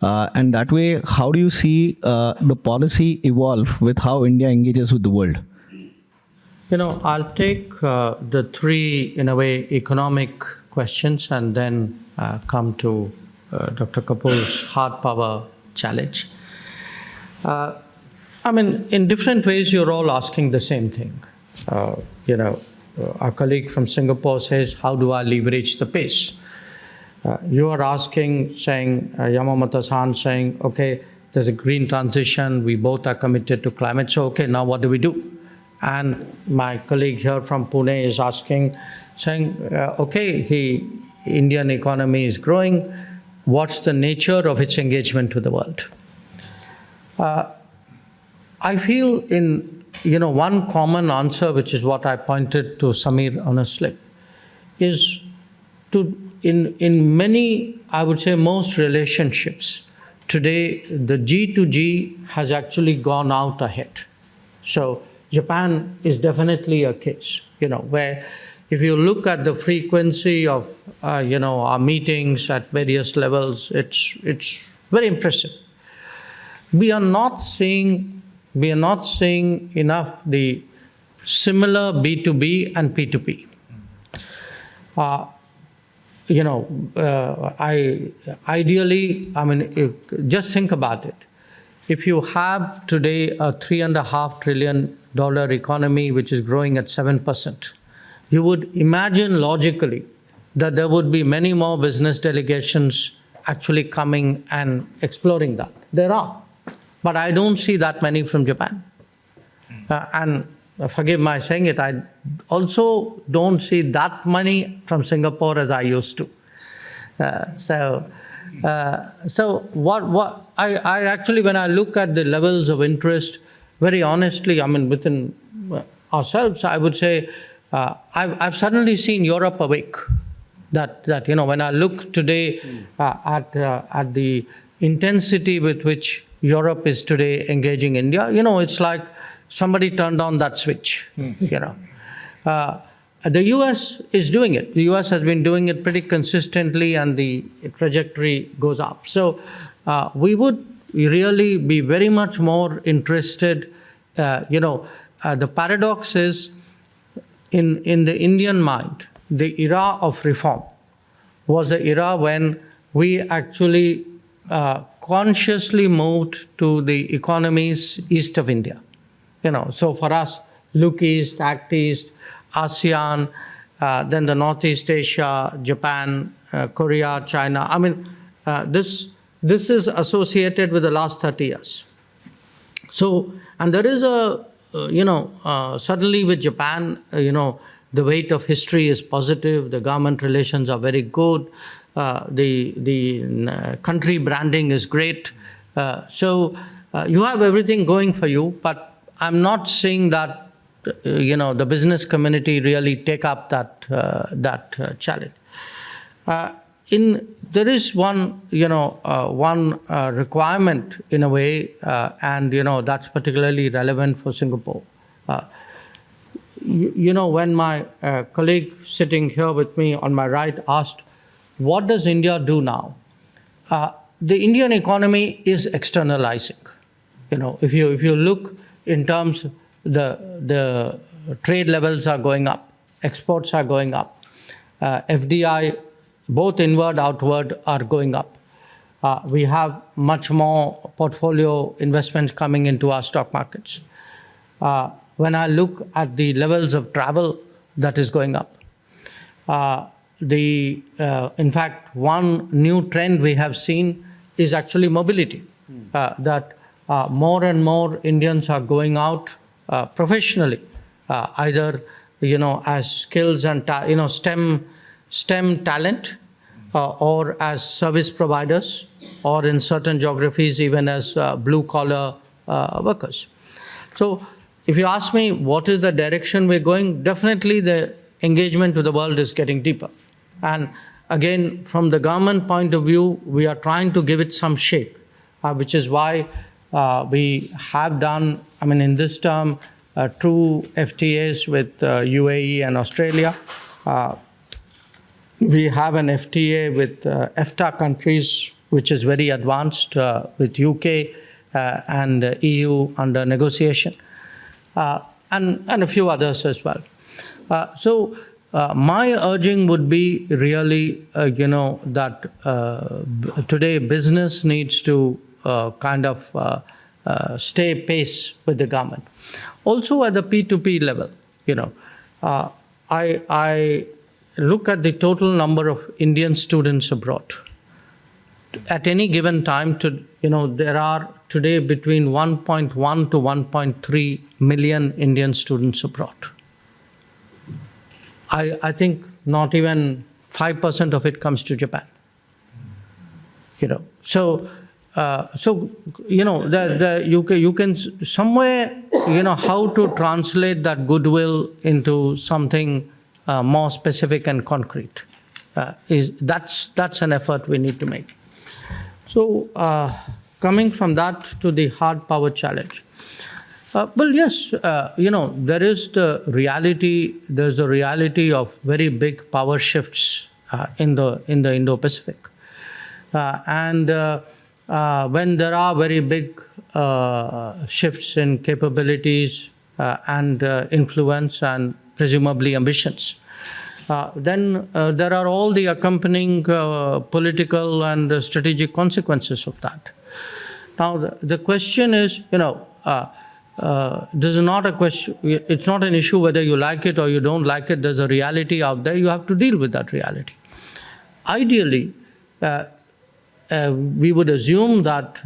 And that way, how do you see the policy evolve with how India engages with the world? I'll take the three, in a way, economic questions and then come to Dr. Kapoor's hard power challenge. In different ways, you're all asking the same thing. Our colleague from Singapore says, how do I leverage the pace? You are asking, saying, Yamamoto-san saying, okay, there's a green transition, we both are committed to climate, so okay, now what do we do? And my colleague here from Pune is asking, saying, okay, Indian economy is growing, what's the nature of its engagement with the world? I feel one common answer, which is what I pointed to Samir on a slip, is in many, I would say most relationships, today the G2G has actually gone out ahead. So Japan is definitely a case, where if you look at the frequency of, our meetings at various levels, it's very impressive. We are not seeing enough the similar B2B and P2P. Ideally, just think about it. If you have today a $3.5 trillion economy which is growing at 7%, you would imagine logically that there would be many more business delegations actually coming and exploring that. There are, but I don't see that many from Japan. And forgive my saying it, I also don't see that many from Singapore as I used to. So what I actually, when I look at the levels of interest, very honestly, within ourselves, I would say I've suddenly seen Europe awake. That when I look today at the intensity with which Europe is today engaging India, it's like somebody turned on that switch. The US is doing it. The US has been doing it pretty consistently, and the trajectory goes up. So we would really be very much more interested. The paradox is, in the Indian mind, the era of reform was the era when we actually consciously moved to the economies east of India. So for us, look east, act east, ASEAN, then the Northeast Asia, Japan, Korea, China. This is associated with the last 30 years. So, and there is suddenly with Japan, the weight of history is positive, the government relations are very good, the country branding is great. So you have everything going for you, but I'm not seeing that the business community really take up that challenge. There is one requirement in a way, and that's particularly relevant for Singapore. When my colleague sitting here with me on my right asked, what does India do now? The Indian economy is externalizing. If you look in terms, the trade levels are going up, exports are going up, FDI, both inward, outward, are going up. We have much more portfolio investments coming into our stock markets. When I look at the levels of travel, that is going up. In fact, one new trend we have seen is actually mobility. That more and more Indians are going out professionally, either as skills and STEM talent, or as service providers, or in certain geographies even as blue-collar workers. So if you ask me what is the direction we're going, definitely the engagement with the world is getting deeper. And again, from the government point of view, we are trying to give it some shape, which is why we have done, in this term, 2 FTAs with UAE and Australia. We have an FTA with EFTA countries, which is very advanced, with UK and EU under negotiation, and a few others as well. So my urging would be really, that today business needs to stay pace with the government. Also at the P2P level, I look at the total number of Indian students abroad. At any given time, there are today between 1.1 to 1.3 million Indian students abroad. I think not even 5% of it comes to Japan. So you can somewhere, how to translate that goodwill into something more specific and concrete. That's an effort we need to make. So coming from that to the hard power challenge. Well, yes, there is the reality. There's the reality of very big power shifts in the Indo-Pacific, and when there are very big shifts in capabilities and influence and presumably ambitions, then there are all the accompanying political and strategic consequences of that. Now, the question is, this is not a question, it's not an issue whether you like it or you don't like it. There's a reality out there. You have to deal with that reality. Ideally, we would assume that,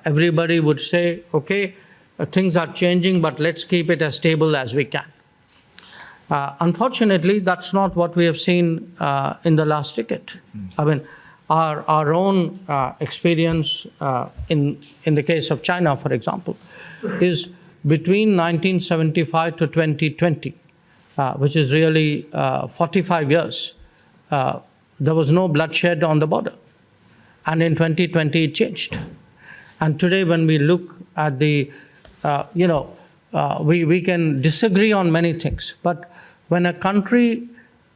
everybody would say, okay, things are changing, but let's keep it as stable as we can. Unfortunately, that's not what we have seen in the last decade. Our own experience in the case of China, for example, is between 1975 to 2020, which is really 45 years, there was no bloodshed on the border. And in 2020, it changed. And today, when we look at the, we can disagree on many things, but when a country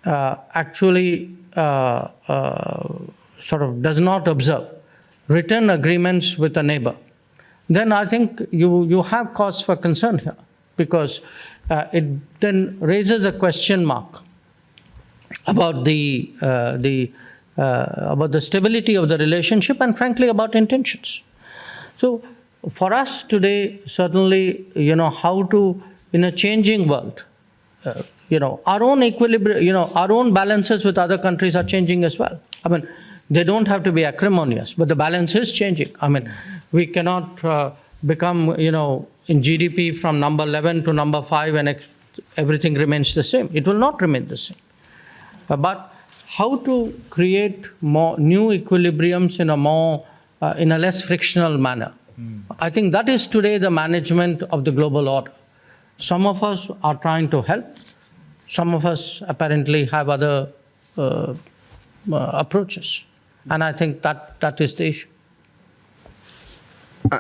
actually sort of does not observe written agreements with a neighbor, then I think you have cause for concern here, because it then raises a question mark about the stability of the relationship and, frankly, about intentions. So, for us today, certainly, how to, in a changing world, our own equilibrium, our own balances with other countries are changing as well. They don't have to be acrimonious, but the balance is changing. We cannot become, in GDP from number 11 to number 5 and everything remains the same. It will not remain the same. But how to create more new equilibriums in a less frictional manner. I think that is today the management of the global order. Some of us are trying to help. Some of us apparently have other approaches. And I think that is the issue.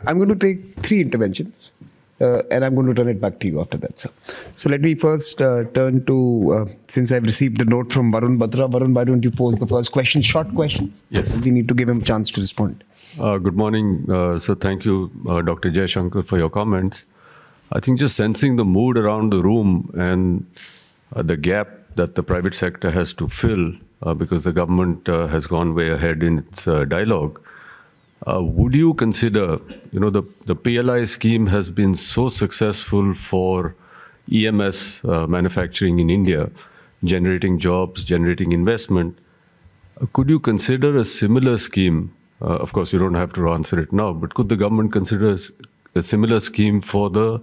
I'm going to take 3 interventions, and I'm going to turn it back to you after that, sir. So let me first turn to, since I've received a note from Varun Batra. Varun, why don't you pose the first question? Short questions. Yes. We need to give him a chance to respond. Good morning. So thank you, Dr. Jaishankar, for your comments. I think just sensing the mood around the room and the gap that the private sector has to fill because the government has gone way ahead in its dialogue. Would you consider, the PLI scheme has been so successful for EMS manufacturing in India, generating jobs, generating investment. Could you consider a similar scheme? Of course, you don't have to answer it now, but could the government consider a similar scheme for the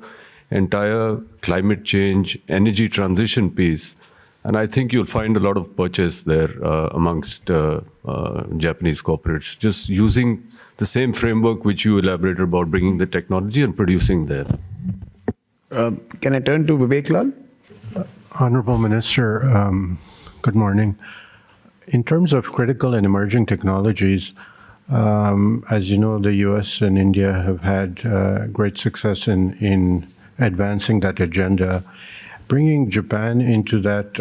entire climate change, energy transition piece. And I think you'll find a lot of purchase there amongst Japanese corporates, just using the same framework which you elaborated about, bringing the technology and producing there. Can I turn to Vivek Lal? Honorable Minister, good morning. In terms of critical and emerging technologies, as you know, the US and India have had great success in advancing that agenda. Bringing Japan into that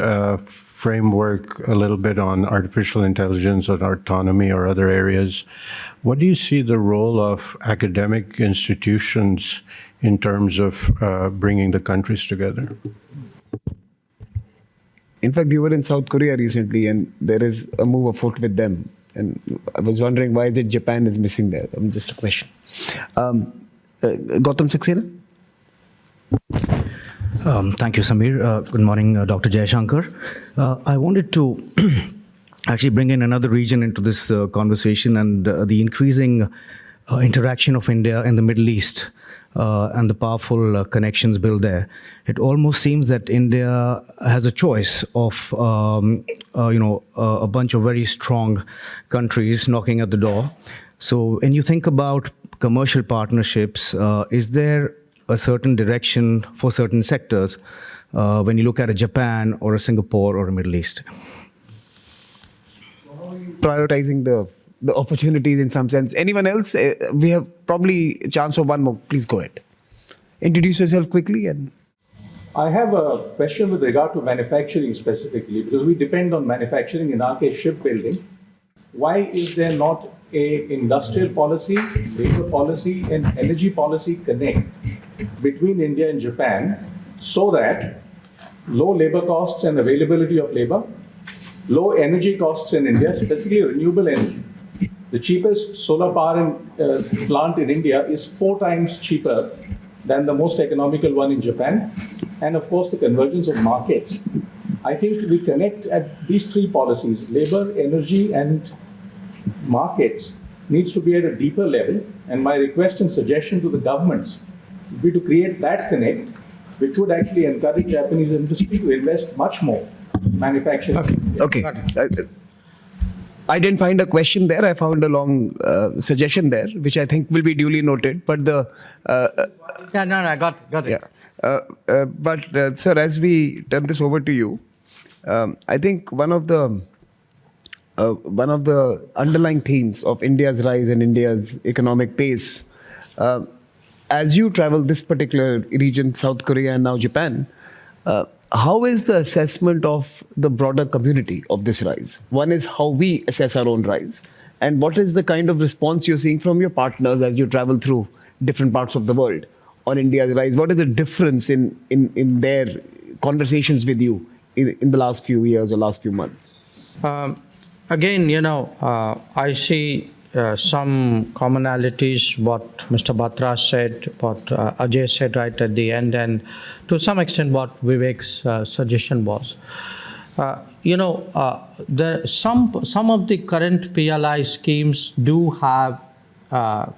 framework a little bit on artificial intelligence or autonomy or other areas, what do you see the role of academic institutions in terms of bringing the countries together? In fact, you were in South Korea recently, and there is a move afoot with them. And I was wondering why is it Japan is missing there? Just a question. Gautam Saxena? Thank you, Samir. Good morning, Dr. Jayashankar. I wanted to actually bring in another region into this conversation and the increasing interaction of India in the Middle East and the powerful connections built there. It almost seems that India has a choice of, a bunch of very strong countries knocking at the door. So when you think about commercial partnerships, is there a certain direction for certain sectors when you look at a Japan or a Singapore or a Middle East? Prioritizing the opportunities in some sense. Anyone else? We have probably a chance for one more. Please go ahead. Introduce yourself quickly. And I have a question with regard to manufacturing specifically, because we depend on manufacturing, in our case, shipbuilding. Why is there not a industrial policy, labor policy, and energy policy connect between India and Japan so that low labor costs and availability of labor, low energy costs in India, specifically renewable energy? The cheapest solar power plant in India is 4 times cheaper than the most economical one in Japan. And of course, the convergence of markets. I think we connect at these 3 policies, labor, energy, and markets, needs to be at a deeper level. And my request and suggestion to the governments would be to create that connect, which would actually encourage Japanese industry to invest much more in manufacturing. Okay. I didn't find a question there. I found a long suggestion there, which I think will be duly noted. But I got it. Yeah. But sir, as we turn this over to you, I think one of the underlying themes of India's rise and India's economic pace, as you travel this particular region, South Korea and now Japan, how is the assessment of the broader community of this rise? One is how we assess our own rise. And what is the kind of response you're seeing from your partners as you travel through different parts of the world on India's rise? What is the difference in their conversations with you in the last few years or last few months? Again, I see some commonalities, what Mr. Batra said, what Ajay said right at the end, and to some extent what Vivek's suggestion was. Some of the current PLI schemes do have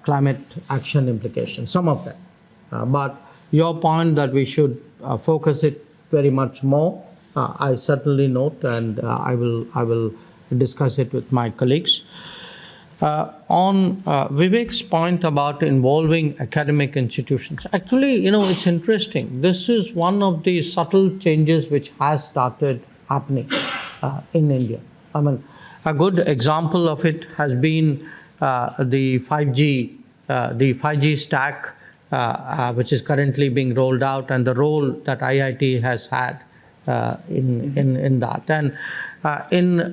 climate action implications, some of them. But your point that we should focus it very much more, I certainly note, and I will discuss it with my colleagues. On Vivek's point about involving academic institutions, actually, it's interesting. This is one of the subtle changes which has started happening in India. I mean, a good example of it has been the 5G stack, which is currently being rolled out, and the role that IIT has had in that. And in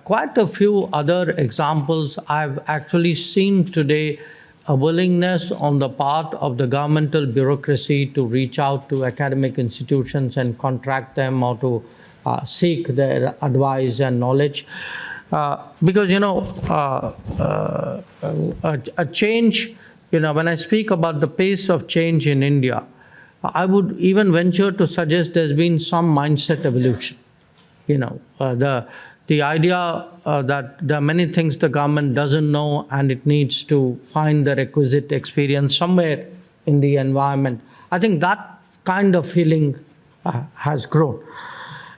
quite a few other examples, I've actually seen today a willingness on the part of the governmental bureaucracy to reach out to academic institutions and contract them or to seek their advice and knowledge. Because, a change, when I speak about the pace of change in India, I would even venture to suggest there's been some mindset evolution. The idea that there are many things the government doesn't know and it needs to find the requisite experience somewhere in the environment. I think that kind of feeling has grown.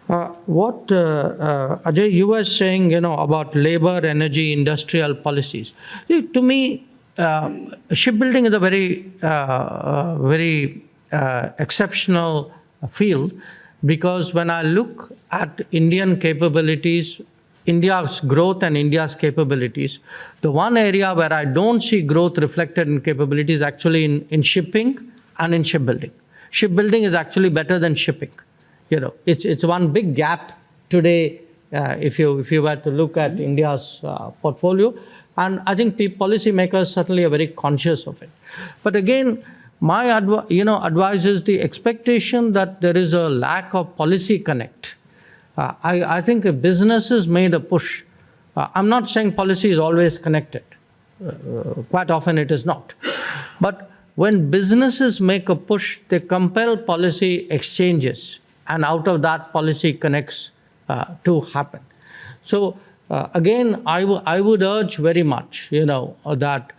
What Ajay, you were saying, about labor, energy, industrial policies. See, to me, shipbuilding is a very exceptional field, because when I look at Indian capabilities, India's growth and India's capabilities, the one area where I don't see growth reflected in capabilities actually in shipping and in shipbuilding. Shipbuilding is actually better than shipping. It's one big gap today if you were to look at India's portfolio, and I think policymakers certainly are very conscious of it. But again, my advice is the expectation that there is a lack of policy connect. I think if businesses made a push, I'm not saying policy is always connected. Quite often it is not. But when businesses make a push, they compel policy exchanges, and out of that, policy connects to happen. So again, I would urge very much, that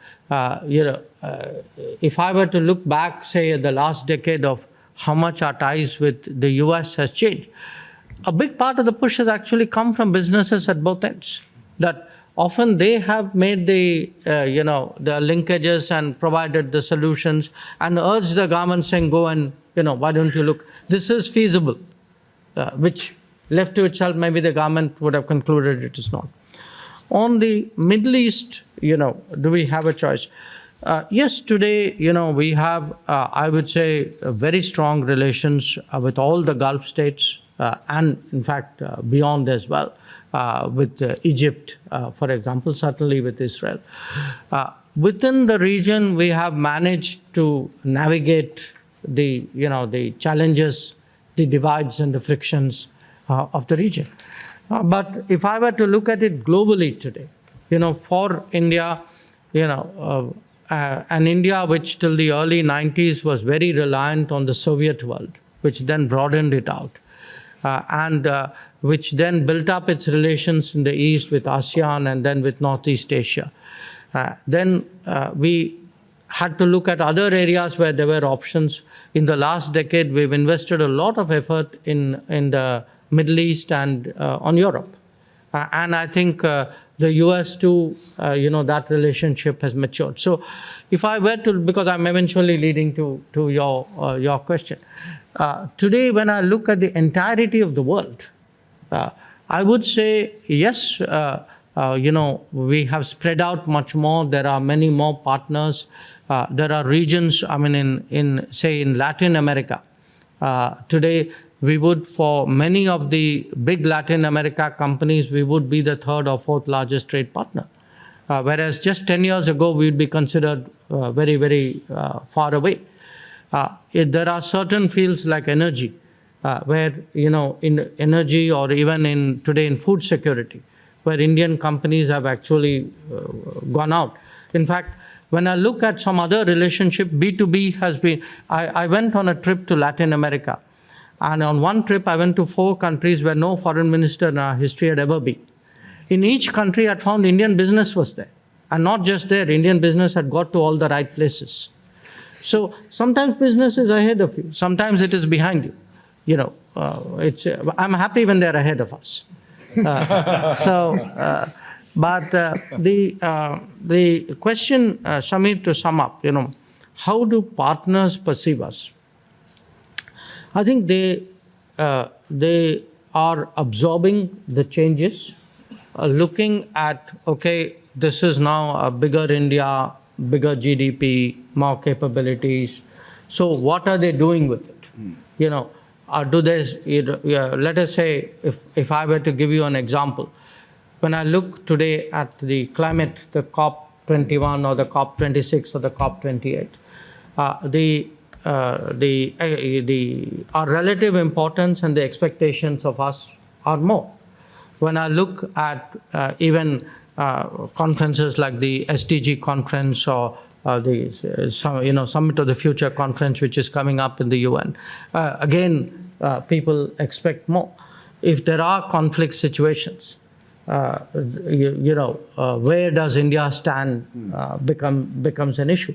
if I were to look back, say, at the last decade of how much our ties with the US has changed, a big part of the push has actually come from businesses at both ends. That often they have made the linkages and provided the solutions and urged the government saying, go and, why don't you look? This is feasible, which left to itself, maybe the government would have concluded it is not. On the Middle East, do we have a choice? Yes, today, we have, I would say, very strong relations with all the Gulf states and, in fact, beyond as well, with Egypt, for example, certainly with Israel. Within the region, we have managed to navigate the challenges, the divides and the frictions of the region. But if I were to look at it globally today, for India, and India, which till the early 90s was very reliant on the Soviet world, which then broadened it out, and which then built up its relations in the East with ASEAN and then with Northeast Asia. Then we had to look at other areas where there were options. In the last decade, we've invested a lot of effort in the Middle East and on Europe. And I think the US too, that relationship has matured. So if I were to, because I'm eventually leading to your question, today when I look at the entirety of the world, I would say, yes, we have spread out much more. There are many more partners. There are regions, in Latin America. Today, we would, for many of the big Latin America companies, we would be the third or fourth largest trade partner. Whereas just 10 years ago, we'd be considered very, very far away. There are certain fields like energy, where, in energy or even today in food security, where Indian companies have actually gone out. In fact, when I look at some other relationship, B2B has been, I went on a trip to Latin America. And on one trip, I went to 4 countries where no foreign minister in our history had ever been. In each country, I found Indian business was there. And not just there, Indian business had got to all the right places. So sometimes business is ahead of you. Sometimes it is behind you. I'm happy when they're ahead of us. But the question, Samir, to sum up, how do partners perceive us? I think they are absorbing the changes, looking at, okay, this is now a bigger India, bigger GDP, more capabilities. So what are they doing with it? Do they, let us say, if I were to give you an example, when I look today at the climate, the COP21 or the COP26 or the COP28, our relative importance and the expectations of us are more. When I look at even conferences like the SDG conference or the Summit of the Future conference, which is coming up in the UN, again, people expect more. If there are conflict situations, where does India stand becomes an issue.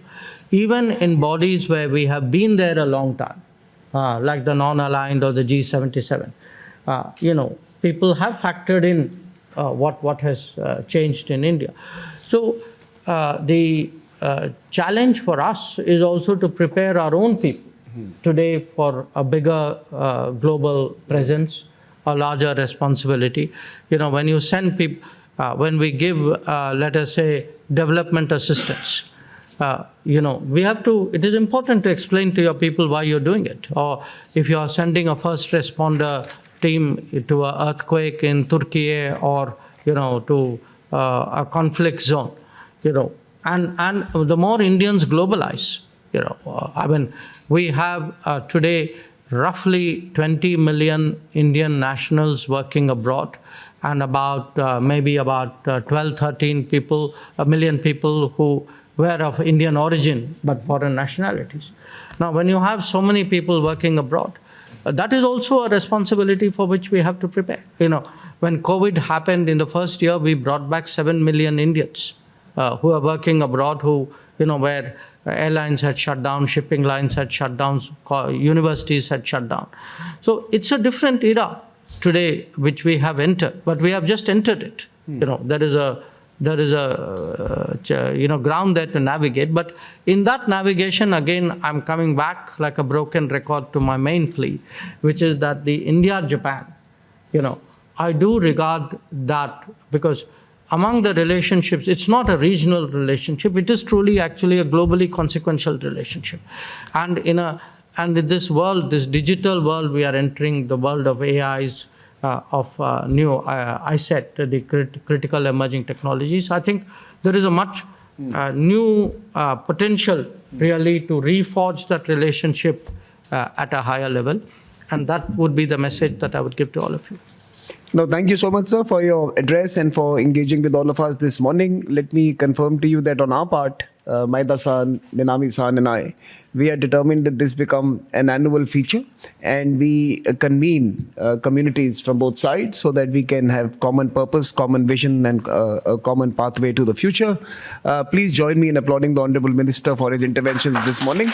Even in bodies where we have been there a long time, like the non-aligned or the G77. People have factored in what has changed in India. So the challenge for us is also to prepare our own people today for a bigger global presence, a larger responsibility. When you send people, when we give, let us say, development assistance, we have to, it is important to explain to your people why you're doing it. Or if you are sending a first responder team to an earthquake in Turkey or, to a conflict zone, and the more Indians globalize, we have today roughly 20 million Indian nationals working abroad, and maybe about 12, 13 people, a million people who were of Indian origin but foreign nationalities. Now, when you have so many people working abroad, that is also a responsibility for which we have to prepare. When COVID happened in the first year, we brought back 7 million Indians who are working abroad, where airlines had shut down, shipping lines had shut down, universities had shut down. So it's a different era today which we have entered, but we have just entered it. There is a ground there to navigate. But in that navigation, again, I'm coming back like a broken record to my main plea, which is that the India-Japan, I do regard that, because among the relationships, it's not a regional relationship. It is truly actually a globally consequential relationship. And in this world, this digital world we are entering, the world of AIs, of new ISET, the critical emerging technologies, I think there is a much new potential really to reforge that relationship at a higher level. And that would be the message that I would give to all of you. No, thank you so much, sir, for your address and for engaging with all of us this morning. Let me confirm to you that on our part, Maida-san, Ninami-san and I, we are determined that this become an annual feature, and we convene communities from both sides so that we can have common purpose, common vision and a common pathway to the future. Please join me in applauding the Honorable Minister for his interventions this morning.